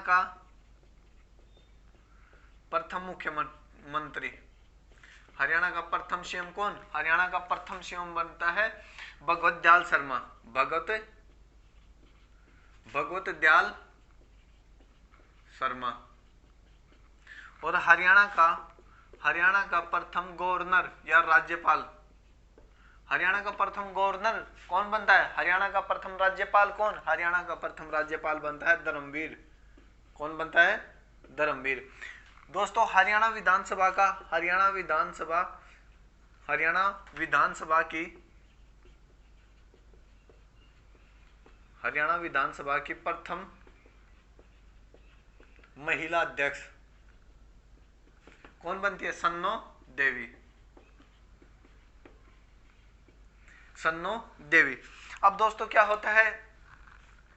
का प्रथम सीएम कौन? हरियाणा का प्रथम सीएम बनता है भगवत दयाल शर्मा। और हरियाणा का प्रथम गवर्नर या राज्यपाल, हरियाणा का प्रथम गवर्नर कौन बनता है? हरियाणा का प्रथम राज्यपाल कौन? हरियाणा का प्रथम राज्यपाल बनता है धर्मवीर। कौन बनता है? धर्मवीर। दोस्तों हरियाणा विधानसभा की प्रथम महिला अध्यक्ष कौन बनती है? सन्नो देवी। अब दोस्तों क्या होता है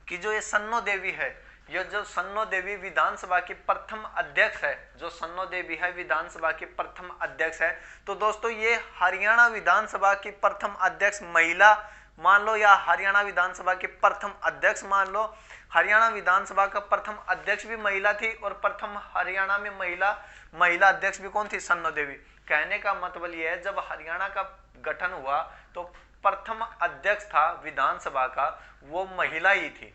कि जो ये सन्नो देवी है, ये जो सन्नो देवी विधानसभा की प्रथम अध्यक्ष है, जो सन्नो देवी है विधानसभा की प्रथम अध्यक्ष है। तो दोस्तों ये हरियाणा विधानसभा की प्रथम अध्यक्ष महिला मान लो, या हरियाणा विधानसभा के प्रथम अध्यक्ष मान लो। हरियाणा विधानसभा का प्रथम अध्यक्ष भी महिला थी और प्रथम हरियाणा में महिला अध्यक्ष भी कौन थी? सन्नो देवी। कहने का मतलब यह है जब हरियाणा का गठन हुआ तो प्रथम अध्यक्ष था विधानसभा का, वो महिला ही थी,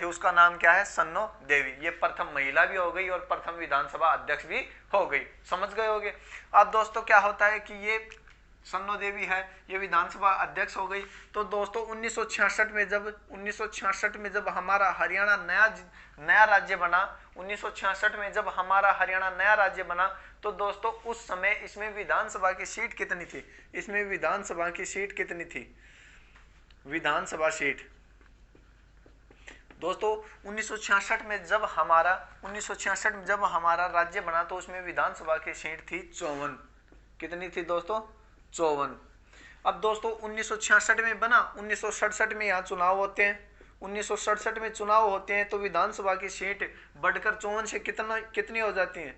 उसका नाम क्या है? सन्नो देवी। ये प्रथम महिला भी हो गई और प्रथम विधानसभा अध्यक्ष भी हो गई। समझ गए होगे। अब दोस्तों क्या होता है कि ये सन्नो देवी है, ये विधानसभा अध्यक्ष हो गई। तो दोस्तों 1966 में जब हमारा हरियाणा नया राज्य बना, 1966 में जब हमारा हरियाणा नया राज्य बना, तो दोस्तों उस समय इसमें विधानसभा की सीट कितनी थी? इसमें विधानसभा की सीट कितनी थी? विधानसभा सीट दोस्तों 1966 में जब हमारा राज्य बना तो उसमें विधानसभा की सीट थी 54। कितनी थी दोस्तों? 54। अब दोस्तों 1966 में बना, 1967 में यहाँ चुनाव होते हैं, 1967 में चुनाव होते हैं तो विधानसभा की सीट बढ़कर 54 से कितनी हो जाती है?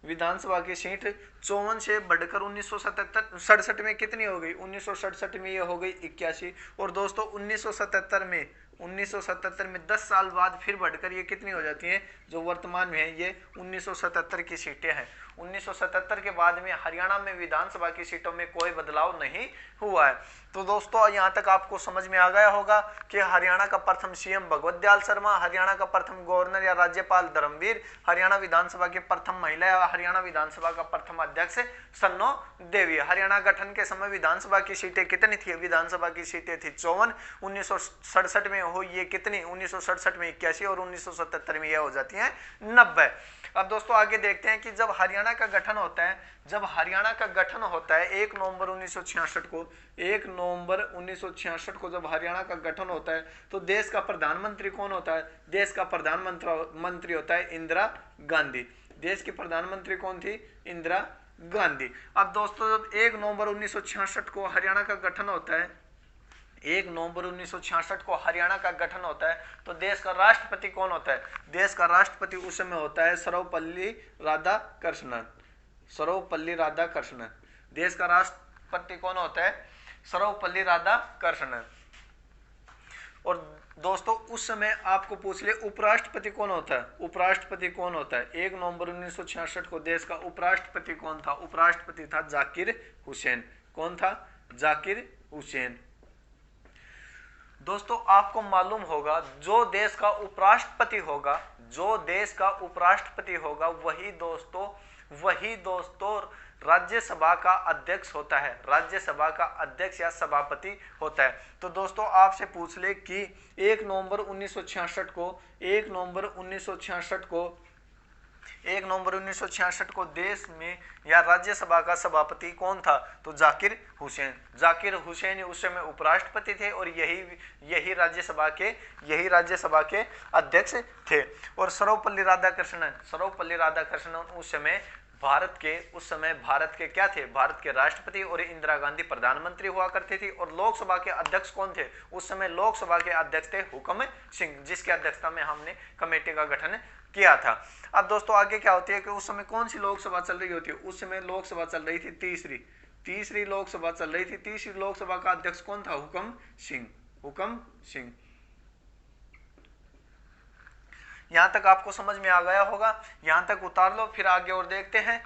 विधानसभा की सीट 54 से बढ़कर 1967 में कितनी हो गई? 1967 में ये हो गई 81। और दोस्तों 1977 में 10 साल बाद फिर बढ़कर ये कितनी हो जाती हैं? जो वर्तमान में है ये 1977 की सीटें हैं। 1977 के बाद में हरियाणा में विधानसभा की सीटों में कोई बदलाव नहीं हुआ है। तो दोस्तों यहाँ तक आपको समझ में आ गया होगा कि हरियाणा का प्रथम सीएम भगवत दयाल शर्मा, हरियाणा का प्रथम गवर्नर या राज्यपाल धर्मवीर, हरियाणा विधानसभा की प्रथम महिला या हरियाणा विधानसभा का प्रथम अध्यक्ष सन्नो देवी। हरियाणा गठन के समय विधानसभा की सीटें कितनी थी? विधानसभा की सीटें थी 54। 1967 में हो ये कितनी? 1967 में 81 और 1977 में यह हो जाती है 90। अब दोस्तों आगे देखते हैं कि जब हरियाणा का गठन होता है, 1 नवंबर 1966 को, 1 नवंबर 1966 को जब हरियाणा का गठन होता है तो देश का प्रधानमंत्री कौन होता है? देश का प्रधानमंत्री होता है इंदिरा गांधी। देश की प्रधानमंत्री कौन थी? इंदिरा गांधी। अब दोस्तों जब 1 नवंबर 1966 को हरियाणा का गठन होता है, 1 नवंबर 1966 को हरियाणा का गठन होता है तो देश का राष्ट्रपति कौन होता है? देश का राष्ट्रपति उस समय होता है सर्वपल्ली राधाकृष्णन। सर्वपल्ली राधाकृष्णन। देश का राष्ट्रपति कौन होता है? सर्वपल्ली राधाकृष्णन। और दोस्तों उस समय आपको पूछ ले उपराष्ट्रपति कौन होता है? उपराष्ट्रपति कौन होता है? 1 नवंबर 1966 को देश का उपराष्ट्रपति कौन था? उपराष्ट्रपति था जाकिर हुसैन। कौन था? जाकिर हुसैन। दोस्तों आपको मालूम होगा जो देश का उपराष्ट्रपति होगा, वही दोस्तों राज्यसभा का अध्यक्ष होता है। राज्यसभा का अध्यक्ष या सभापति होता है। तो दोस्तों आपसे पूछ ले कि 1 नवंबर 1966 को देश में या राज्यसभा का सभापति कौन था? तो जाकिर हुसैन उस समय उपराष्ट्रपति थे और यही राज्यसभा के अध्यक्ष थे। और सर्वपल्ली राधाकृष्णन उस समय भारत के क्या थे? भारत के राष्ट्रपति और इंदिरा गांधी प्रधानमंत्री हुआ करती थी। और लोकसभा के अध्यक्ष कौन थे? उस समय लोकसभा के अध्यक्ष थे हुकम सिंह, जिसकी अध्यक्षता में हमने कमेटी का गठन किया था। अब दोस्तों आगे क्या होती है कि उस समय कौन सी लोकसभा चल रही होती है? उस समय लोकसभा चल रही थी तीसरी लोकसभा चल रही थी। तीसरी लोकसभा का अध्यक्ष कौन था? हुकम सिंह। यहां तक आपको समझ में आ गया होगा। यहां तक उतार लो, फिर आगे और देखते हैं।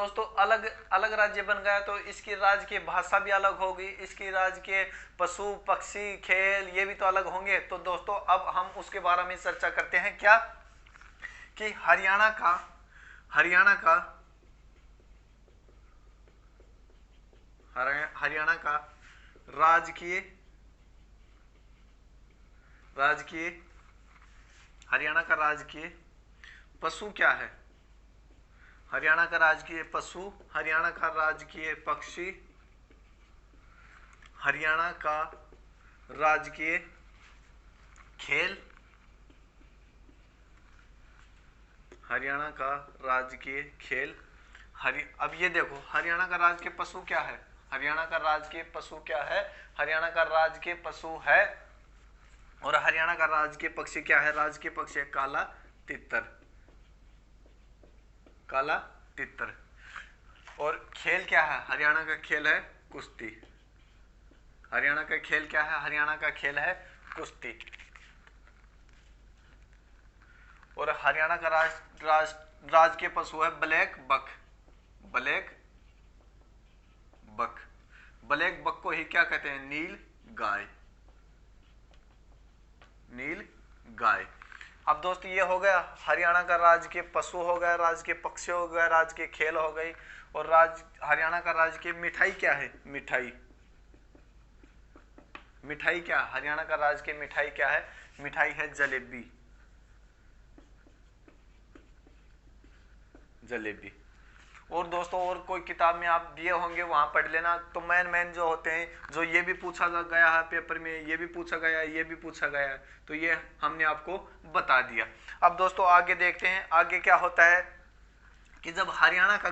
दोस्तों अलग अलग राज्य बन गया तो इसकी राज्य की भाषा भी अलग होगी, इसकी राज्य के पशु पक्षी खेल ये भी तो अलग होंगे। तो दोस्तों अब हम उसके बारे में चर्चा करते हैं क्या कि हरियाणा का राजकीय हरियाणा का राजकीय पशु क्या है? हरियाणा का राजकीय पशु, हरियाणा का राजकीय पक्षी, हरियाणा का राजकीय खेल, हरियाणा का राजकीय खेल। अब ये देखो हरियाणा का राजकीय पशु क्या है? हरियाणा का राजकीय पशु क्या है? हरियाणा का राजकीय पशु है। और हरियाणा का राजकीय पक्षी क्या है? राजकीय पक्षी है काला तितर। और खेल क्या है? हरियाणा का खेल है कुश्ती। हरियाणा का खेल क्या है? हरियाणा का खेल है कुश्ती। और हरियाणा का राजकीय पशु है ब्लैक बक। ब्लैक बक को ही क्या कहते हैं? नील गाय। अब दोस्त ये हो गया हरियाणा का राजकीय पशु हो गया, राजकीय पक्षी हो गया, राजकीय खेल हो गई। और हरियाणा का राजकीय मिठाई क्या है? मिठाई क्या? हरियाणा का राजकीय मिठाई क्या है? मिठाई है जलेबी। और दोस्तों और कोई किताब में आप दिए होंगे वहां पढ़ लेना। तो मेन जो होते हैं, जो ये भी पूछा गया है पेपर में, ये भी पूछा गया है, ये भी पूछा गया है, तो ये हमने आपको बता दिया। अब दोस्तों आगे देखते हैं, आगे क्या होता है कि जब हरियाणा का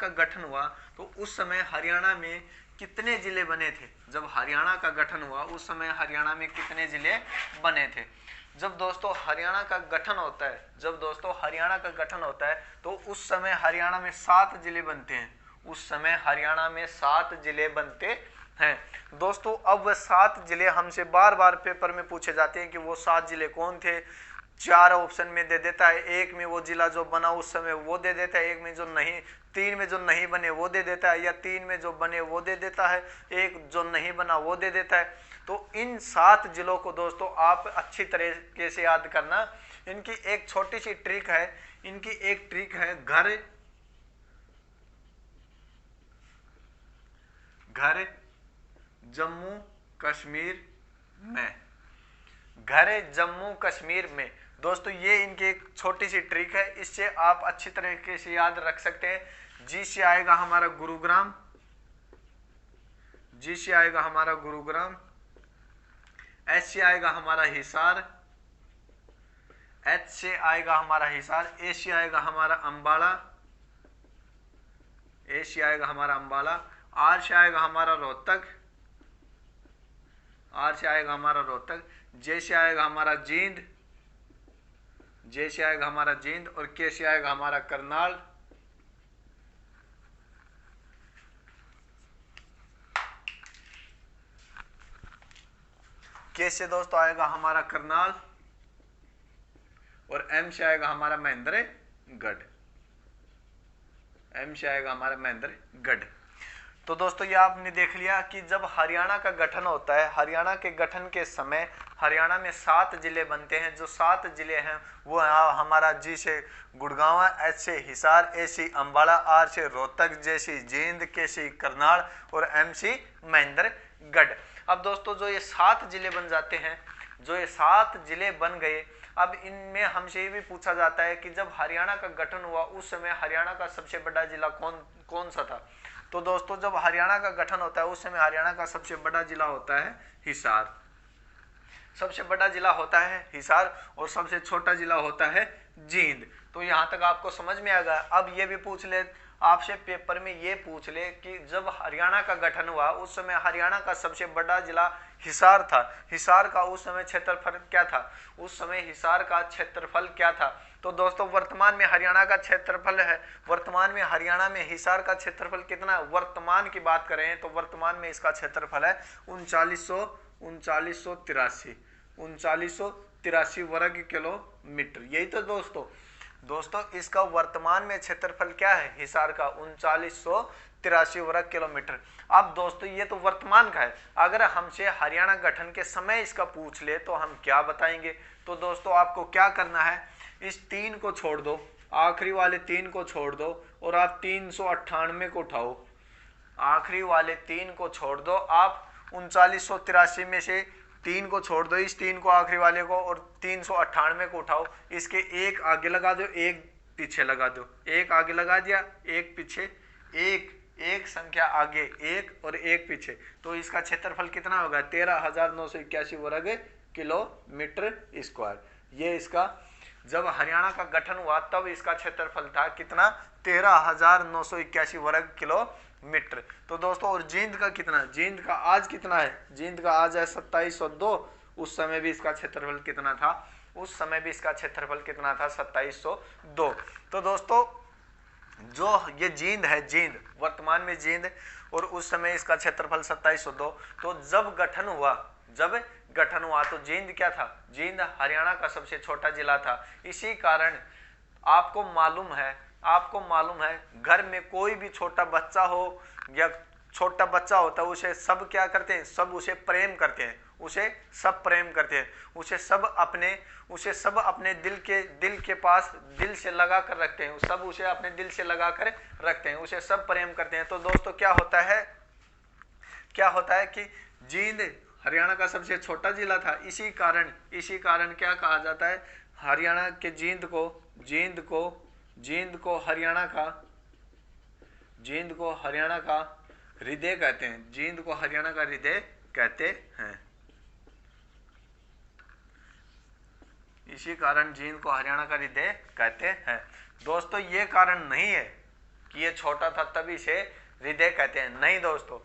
गठन हुआ तो उस समय हरियाणा में कितने जिले बने थे? जब हरियाणा का गठन हुआ उस समय हरियाणा में कितने जिले बने थे? जब दोस्तों हरियाणा का गठन होता है तो उस समय हरियाणा में 7 जिले बनते हैं। दोस्तों अब वह 7 जिले हमसे बार बार पेपर में पूछे जाते हैं कि वो 7 जिले कौन थे। 4 ऑप्शन में दे देता है, एक में वो जिला जो बना उस समय वो दे देता है, एक में जो नहीं, 3 में जो नहीं बने वो दे देता है, या 3 में जो बने वो दे देता है, एक जो नहीं बना वो दे देता है। तो इन 7 जिलों को दोस्तों आप अच्छी तरीके से याद करना। इनकी एक छोटी सी ट्रिक है, घर जम्मू कश्मीर में। दोस्तों ये इनकी एक छोटी सी ट्रिक है, इससे आप अच्छी तरीके से याद रख सकते हैं। जी से आएगा हमारा गुरुग्राम, एच से आएगा हमारा हिसार, ए से आएगा हमारा अम्बाला, आर से आएगा हमारा रोहतक, जे से आएगा हमारा जींद, और के से आएगा हमारा करनाल। के से दोस्तों आएगा हमारा करनाल, और एम से आएगा हमारा महेंद्रगढ़। तो दोस्तों ये आपने देख लिया कि जब हरियाणा का गठन होता है, हरियाणा के गठन के समय हरियाणा में 7 जिले बनते हैं। जो 7 जिले हैं वो हमारा जी से गुड़गांव, एच से हिसार, ए से अम्बाला, आर से रोहतक, जे से जींद, के से करनाल, और एम से महेंद्रगढ़। अब दोस्तों जो ये 7 जिले बन जाते हैं, बन गए, अब इनमें हमसे ये भी पूछा जाता है कि जब हरियाणा का गठन हुआ उस समय हरियाणा का सबसे बड़ा जिला कौन सा था? तो दोस्तों जब हरियाणा का गठन होता है उस समय हरियाणा का सबसे बड़ा जिला होता है हिसार। और सबसे छोटा जिला होता है जींद। तो यहां तक आपको समझ में आ गया। अब ये भी पूछ ले आपसे पेपर में, ये पूछ ले कि जब हरियाणा का गठन हुआ उस समय हरियाणा का सबसे बड़ा जिला हिसार था। हिसार का उस समय क्षेत्रफल क्या था? हिसार का क्षेत्रफल क्या था? तो दोस्तों वर्तमान में हरियाणा का क्षेत्रफल है, वर्तमान में हरियाणा में हिसार का क्षेत्रफल कितना है? वर्तमान की बात करें तो वर्तमान में इसका क्षेत्रफल है 3983 वर्ग किलोमीटर। यही तो दोस्तों दोस्तों इसका वर्तमान में क्षेत्रफल क्या है हिसार का 3983 वर्ग किलोमीटर। अब दोस्तों ये तो वर्तमान का है, अगर हमसे हरियाणा गठन के समय इसका पूछ ले तो हम क्या बताएंगे। तो दोस्तों आपको क्या करना है, इस 3 को छोड़ दो, आखिरी वाले 3 को छोड़ दो और आप 398 को उठाओ। आखिरी वाले 3 को छोड़ दो आप, 3983 में से 3 को छोड़ दो, इस 3 को आखिरी वाले को, और 398 को उठाओ, इसके एक आगे लगा दो, एक पीछे लगा दो। एक आगे लगा दिया, एक पीछे, एक संख्या आगे एक और एक पीछे, तो इसका क्षेत्रफल कितना होगा 13,981 वर्ग किलोमीटर स्क्वायर। ये इसका जब हरियाणा का गठन हुआ तब इसका क्षेत्रफल था कितना 13,981 वर्ग किलोमीटर। तो दोस्तों और जींद का कितना, जींद का आज कितना है, जींद का आज है 2702, उस समय भी इसका क्षेत्रफल कितना था, उस समय भी इसका क्षेत्रफल कितना था 2702। तो दोस्तों जो ये जींद है, जींद वर्तमान में जींद, और उस समय इसका क्षेत्रफल 2702। तो जब गठन हुआ तो जींद क्या था, जींद हरियाणा का सबसे छोटा जिला था। इसी कारण आपको मालूम है घर में कोई भी छोटा बच्चा हो या छोटा बच्चा होता है, उसे सब क्या करते हैं, सब उसे प्रेम करते हैं, उसे सब प्रेम करते हैं, उसे सब अपने दिल के पास दिल से लगा कर रखते हैं, सब उसे अपने दिल से लगा कर रखते हैं, उसे सब प्रेम करते हैं। तो दोस्तों क्या होता है कि जींद हरियाणा का सबसे छोटा जिला था। इसी कारण क्या कहा जाता है, हरियाणा के जींद को हरियाणा का हृदय कहते हैं, जींद को हरियाणा का हृदय कहते हैं। इसी कारण जींद को हरियाणा का हृदय कहते हैं। दोस्तों ये कारण नहीं है कि ये छोटा था तभी इसे हृदय कहते हैं, नहीं दोस्तों,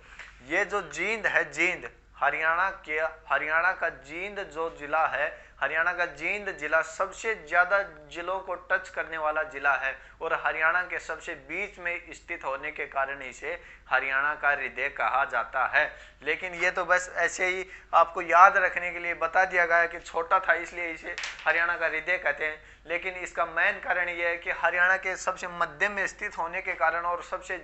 ये जो जींद है, जींद हरियाणा का जींद जो जिला है, हरियाणा का जींद जिला सबसे ज्यादा जिलों को टच करने वाला जिला है, और हरियाणा के सबसे बीच में स्थित होने के कारण इसे हरियाणा का हृदय कहा जाता है। लेकिन ये तो बस ऐसे ही आपको याद रखने के लिए बता दिया गया है कि छोटा था इसलिए इसे हरियाणा का हृदय कहते हैं, लेकिन इसका मेन कारण यह है कि हरियाणा के सबसे मध्य में स्थित होने के कारण और सबसे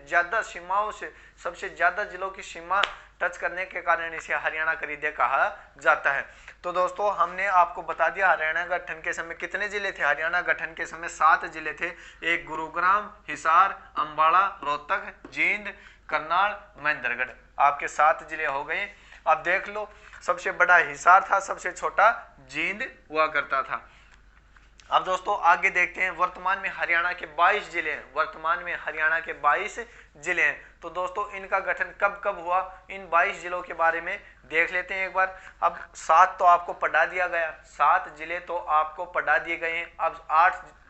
ज्यादा जिलों की सीमा टच करने के कारण इसे हरियाणा का हृदय कहा जाता है। तो दोस्तों हमने आपको बता दिया हरियाणा गठन के समय कितने जिले थे, हरियाणा गठन के समय 7 जिले थे, एक गुरुग्राम, हिसार, अंबाला, रोहतक, जींद, करनाल, महेंद्रगढ़, आपके 7 जिले हो गए। अब देख लो, सबसे बड़ा हिसार था, सबसे छोटा जींद हुआ करता था। अब दोस्तों आगे देखते हैं, वर्तमान में हरियाणा के 22 जिले हैं। तो दोस्तों इनका गठन कब हुआ, इन 22 जिलों के बारे में देख लेते हैं एक बार। अब 7 तो आपको पढ़ा दिया गया, 7 जिले तो आपको पढ़ा दिए गए हैं। अब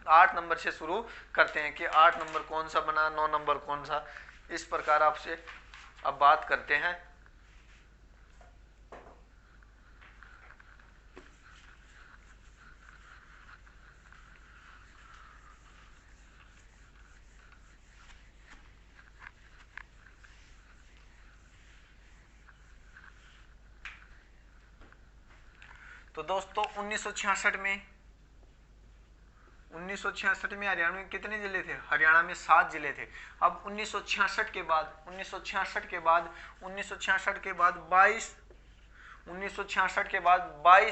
8 नंबर से शुरू करते हैं कि 8 नंबर कौन सा बना, 9 नंबर कौन सा, इस प्रकार आपसे अब बात करते हैं। तो दोस्तों 1966 में हरियाणा में कितने जिले थे, हरियाणा में 7 जिले थे। अब 1966 के बाद 22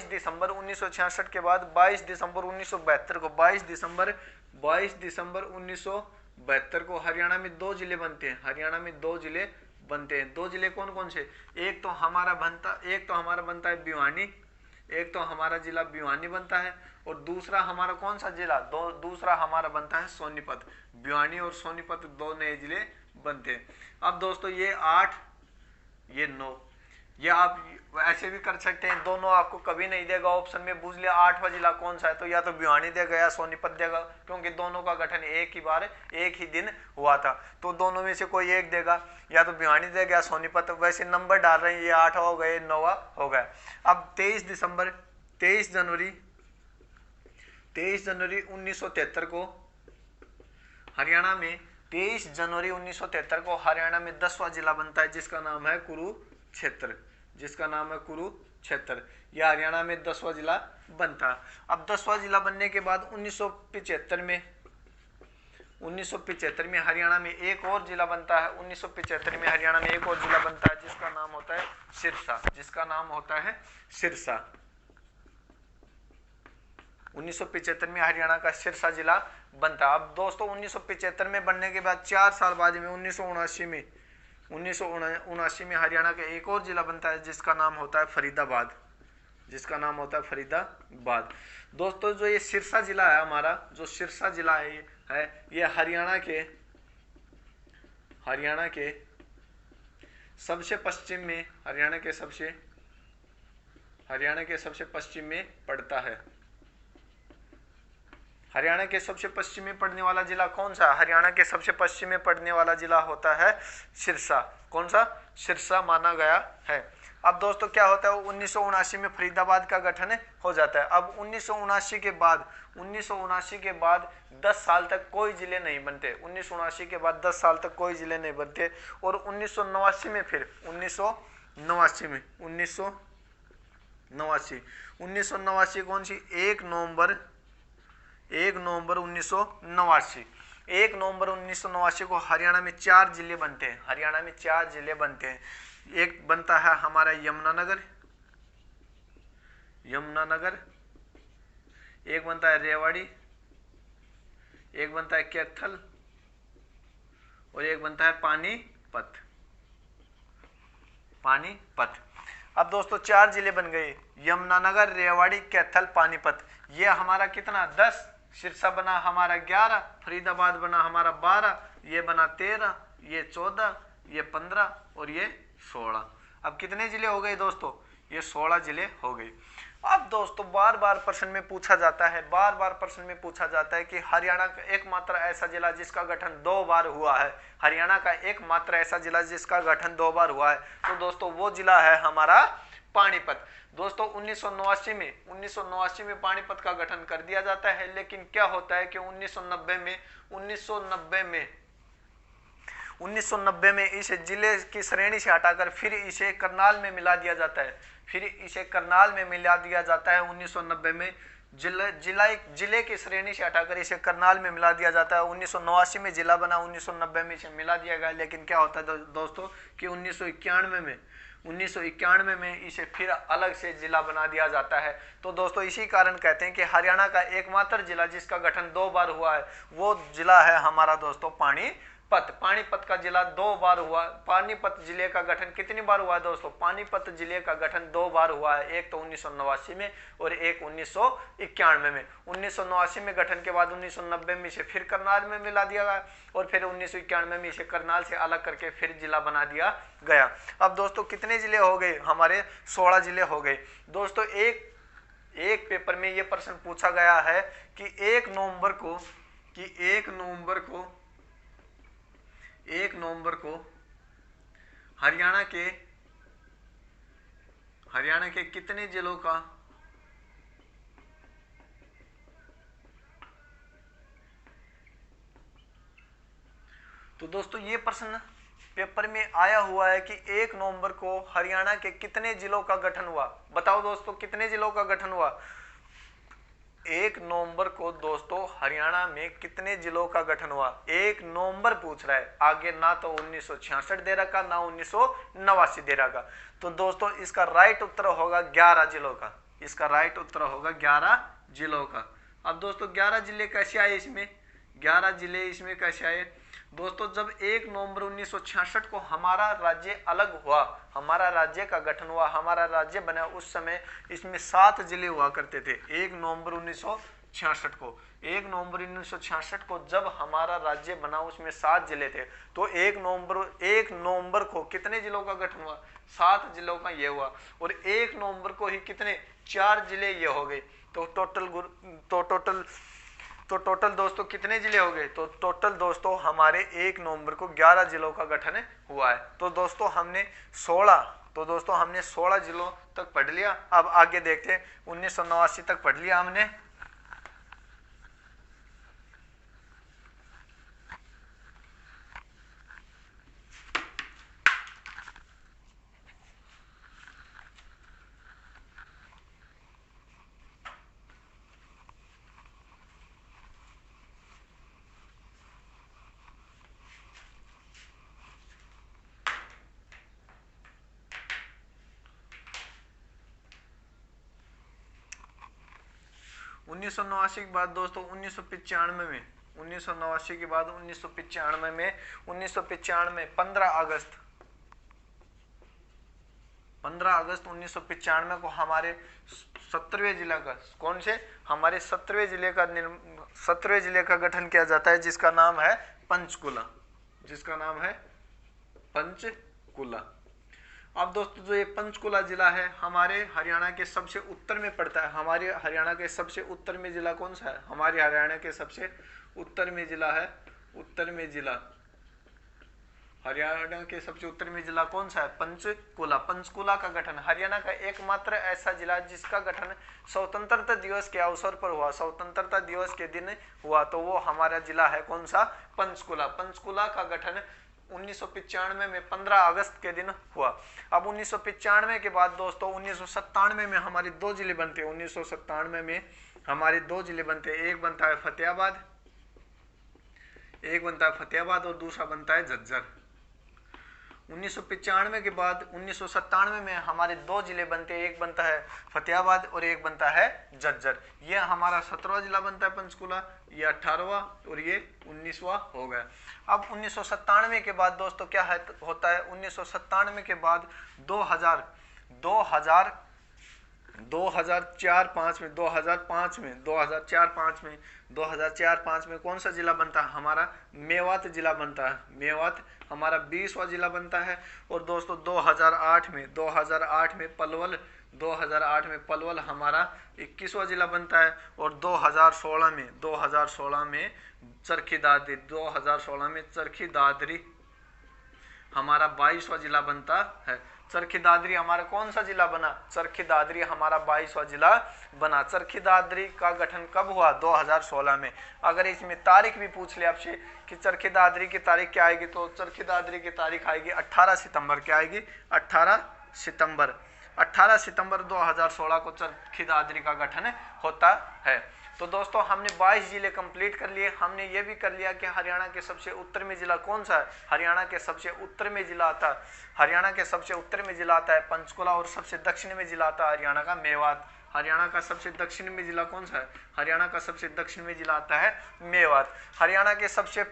दिसंबर 1972 को हरियाणा में 2 जिले बनते हैं। 2 जिले कौन कौन से, एक तो हमारा बनता है भिवानी, एक तो हमारा जिला भिवानी बनता है, और दूसरा हमारा कौन सा जिला, दूसरा हमारा बनता है सोनीपत। भिवानी और सोनीपत 2 नए जिले बनते हैं। अब दोस्तों ये 8 ये 9, ये आप ऐसे भी कर सकते हैं, दोनों आपको कभी नहीं देगा ऑप्शन में, पूछ लिया 8वां जिला कौन सा है, तो या तो भिवानी देगा या सोनीपत देगा, क्योंकि दोनों का गठन एक ही दिन हुआ था, तो दोनों में से कोई एक देगा, या तो भिवानी देगा या सोनीपत। वैसे नंबर डाल रहे हैं, ये 8वां हो गया, 9वां हो गया। अब 23 जनवरी 1973 को हरियाणा में 10वां जिला बनता है, जिसका नाम है कुरुक्षेत्र। यह हरियाणा में 10वां जिला बनता है। अब 10वां जिला बनने के बाद 1975 1975 में हरियाणा में एक और जिला बनता है। 1975 में हरियाणा में एक और जिला बनता है जिसका नाम होता है सिरसा, जिसका नाम होता है सिरसा। 1975 में हरियाणा का सिरसा जिला बनता है। अब दोस्तों 1975 में बनने के बाद 4 साल बाद में 1979 में हरियाणा का एक और जिला बनता है जिसका नाम होता है फरीदाबाद, जिसका नाम होता है फरीदाबाद। दोस्तों जो ये सिरसा जिला है हमारा, जो सिरसा जिला है ये हरियाणा के सबसे पश्चिम में, हरियाणा के सबसे पश्चिम में पड़ता है। हरियाणा के सबसे पश्चिम में पड़ने वाला जिला कौन सा? हरियाणा के सबसे पश्चिम में पड़ने वाला जिला होता है सिरसा। कौन सा? सिरसा माना गया है। अब दोस्तों क्या होता है, 1979 में फरीदाबाद का गठन हो जाता है। अब 1979 के बाद 10 साल तक कोई जिले नहीं बनते। 1979 के बाद 10 साल तक कोई जिले नहीं बनते। और 1989 में फिर 1989 कौन सी? 1 नवंबर 1989। 1 नवंबर 1989 को हरियाणा में 4 जिले बनते हैं। हरियाणा में 4 जिले बनते हैं। एक बनता है हमारा यमुनानगर, एक बनता है रेवाड़ी, एक बनता है कैथल और एक बनता है पानीपत। अब दोस्तों 4 जिले बन गए, यमुनानगर, रेवाड़ी, कैथल, पानीपत। ये हमारा कितना? 10। सिरसा बना हमारा 11, फरीदाबाद बना हमारा 12, ये बना 13, ये 14, ये 15 और ये 16। अब कितने जिले हो गए दोस्तों? ये 16 जिले हो गए। अब दोस्तों बार बार प्रश्न में पूछा जाता है कि हरियाणा का एकमात्र ऐसा जिला जिसका गठन 2 बार हुआ है। हरियाणा का एकमात्र ऐसा जिला जिसका गठन 2 बार हुआ है, तो दोस्तों वो जिला है हमारा पानीपत। दोस्तों 1989 में पानीपत का गठन कर दिया जाता है, लेकिन क्या होता है कि 1990 में इसे जिले की श्रेणी से हटाकर फिर इसे करनाल में मिला दिया जाता है। 1990 में जिले की श्रेणी से हटाकर इसे करनाल में मिला दिया जाता है। 1989 में जिला बना, 1990 में इसे मिला दिया गया। लेकिन क्या होता है दोस्तों कि 1991 में इसे फिर अलग से जिला बना दिया जाता है। तो दोस्तों इसी कारण कहते हैं कि हरियाणा का एकमात्र जिला जिसका गठन 2 बार हुआ है वो जिला है हमारा दोस्तों पानीपत का जिला 2 बार हुआ। पानीपत जिले का गठन कितनी बार हुआ है दोस्तों? पानीपत जिले का गठन 2 बार हुआ है, एक तो 1989 में और एक 1991 में। 1989 में गठन के बाद 1990 में इसे फिर करनाल में मिला दिया गया और फिर 1991 में इसे करनाल से अलग करके फिर जिला बना दिया गया। अब दोस्तों कितने जिले हो गए? हमारे 16 जिले हो गए। दोस्तों एक पेपर में यह प्रश्न पूछा गया है कि 1 नवंबर को हरियाणा के कितने जिलों का तो दोस्तों ये प्रश्न पेपर में आया हुआ है कि 1 नवंबर को हरियाणा के कितने जिलों का गठन हुआ। बताओ दोस्तों कितने जिलों का गठन हुआ? 1 नवंबर को दोस्तों हरियाणा में कितने जिलों का गठन हुआ? 1 नवंबर पूछ रहा है, आगे ना तो 1966 दे रखा ना 1989 दे रखा। तो दोस्तों इसका राइट उत्तर होगा 11 जिलों का। इसका राइट उत्तर होगा 11 जिलों का। अब दोस्तों 11 जिले कैसे आए इसमें? 11 जिले इसमें कैसे आए दोस्तों? जब 1 नवंबर 1966 को हमारा राज्य अलग हुआ, हमारा राज्य का गठन हुआ, हमारा राज्य बना, उस समय इसमें 7 जिले हुआ करते थे। 1 नवंबर 1966 को जब हमारा राज्य बना उसमें 7 जिले थे। तो 1 नवंबर को कितने जिलों का गठन हुआ? 7 जिलों का ये हुआ। और 1 नवंबर को ही कितने? 4 जिले ये हो गए। तो टोटल दोस्तों कितने जिले हो गए? तो टोटल दोस्तों हमारे 1 नवंबर को 11 जिलों का गठन हुआ है। तो दोस्तों हमने 16 जिलों तक पढ़ लिया। अब आगे देखते हैं, 1989 तक पढ़ लिया हमने। 1989 के बाद दोस्तों 1995 में 1989 के बाद 1995 में 15 अगस्त 1995 को हमारे 17वें जिला का कौन से हमारे 17वें जिले का गठन किया जाता है, जिसका नाम है पंचकुला, जिसका नाम है पंचकुला। अब दोस्तों जो ये पंचकुला जिला है हमारे हरियाणा के सबसे उत्तर में पड़ता है। हमारे हरियाणा के सबसे उत्तर में जिला कौन सा है? हमारे हरियाणा के सबसे उत्तर में जिला है हरियाणा के सबसे उत्तर में जिला कौन सा है? पंचकुला। पंचकुला का गठन हरियाणा का एकमात्र ऐसा जिला जिसका गठन स्वतंत्रता दिवस के अवसर पर हुआ, स्वतंत्रता दिवस के दिन हुआ, तो वो हमारा जिला है कौन सा? पंचकुला। पंचकुला का गठन 1995 में 15 अगस्त के दिन हुआ। अब 1995 के बाद दोस्तों 1997 में हमारे दो जिले बनते हैं। 1997 में हमारे दो जिले बनते हैं, एक बनता है फतेहाबाद और दूसरा बनता है झज्जर। 1995 के बाद 1997 में हमारे दो जिले बनते हैं, एक बनता है फतेहाबाद और एक बनता है झज्जर। ये हमारा 17वां जिला बनता है पंचकुला, ये 18वां और ये 19वां हो गया। अब 1997 के बाद दोस्तों क्या होता है? 1997 के बाद 2004-5 में कौन सा जिला बनता है? हमारा मेवात जिला बनता है। मेवात हमारा 20वां जिला बनता है। और दोस्तों 2008 में पलवल हमारा 21वां जिला बनता है। और 2016 में चरखी दादरी हमारा 22वां जिला बनता है। चरखी दादरी हमारा कौन सा जिला बना? चरखी दादरी हमारा 22वां जिला बना। चरखी दादरी का गठन कब हुआ? 2016 में। अगर इसमें तारीख भी पूछ ले आपसे कि चरखी दादरी की तारीख क्या आएगी, तो चरखी दादरी की तारीख आएगी 18 सितंबर। क्या आएगी? 18 सितंबर 2016 को चरखी दादरी का गठन होता है। तो दोस्तों हमने 22 जिले कंप्लीट कर लिए। हमने ये भी कर लिया कि हरियाणा के सबसे उत्तर में जिला कौन सा है? हरियाणा के सबसे उत्तर में जिला आता है पंचकुला, और सबसे दक्षिण में जिला आता है हरियाणा का मेवात। हरियाणा का सबसे दक्षिण में जिला कौन सा है? हरियाणा का सबसे दक्षिण में जिला आता है मेवात। हरियाणा के सबसे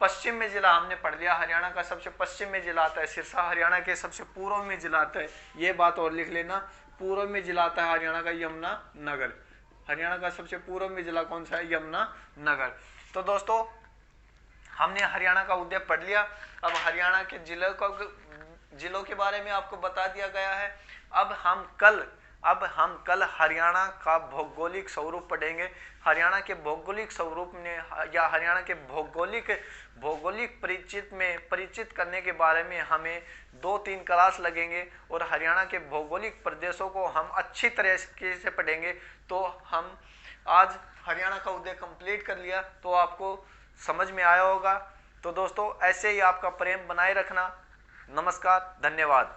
पश्चिम में जिला हमने पढ़ लिया। हरियाणा का सबसे पश्चिम में जिला आता है सिरसा। हरियाणा के सबसे पूर्व में जिला आता है, ये बात और लिख लेना, पूर्व में जिला आता है हरियाणा का यमुनानगर। हरियाणा का सबसे पूर्व में जिला कौन सा है? यमुनानगर। तो दोस्तों हमने हरियाणा का उद्देश्य पढ़ लिया। अब हरियाणा के जिलों के बारे में आपको बता दिया गया है। अब हम कल हरियाणा का भौगोलिक स्वरूप पढ़ेंगे। हरियाणा के भौगोलिक स्वरूप में या हरियाणा के भौगोलिक परिचित करने के बारे में हमें 2-3 क्लास लगेंगे, और हरियाणा के भौगोलिक प्रदेशों को हम अच्छी तरह से पढ़ेंगे। तो हम आज हरियाणा का उद्देश्य कंप्लीट कर लिया, तो आपको समझ में आया होगा। तो दोस्तों ऐसे ही आपका प्रेम बनाए रखना। नमस्कार, धन्यवाद।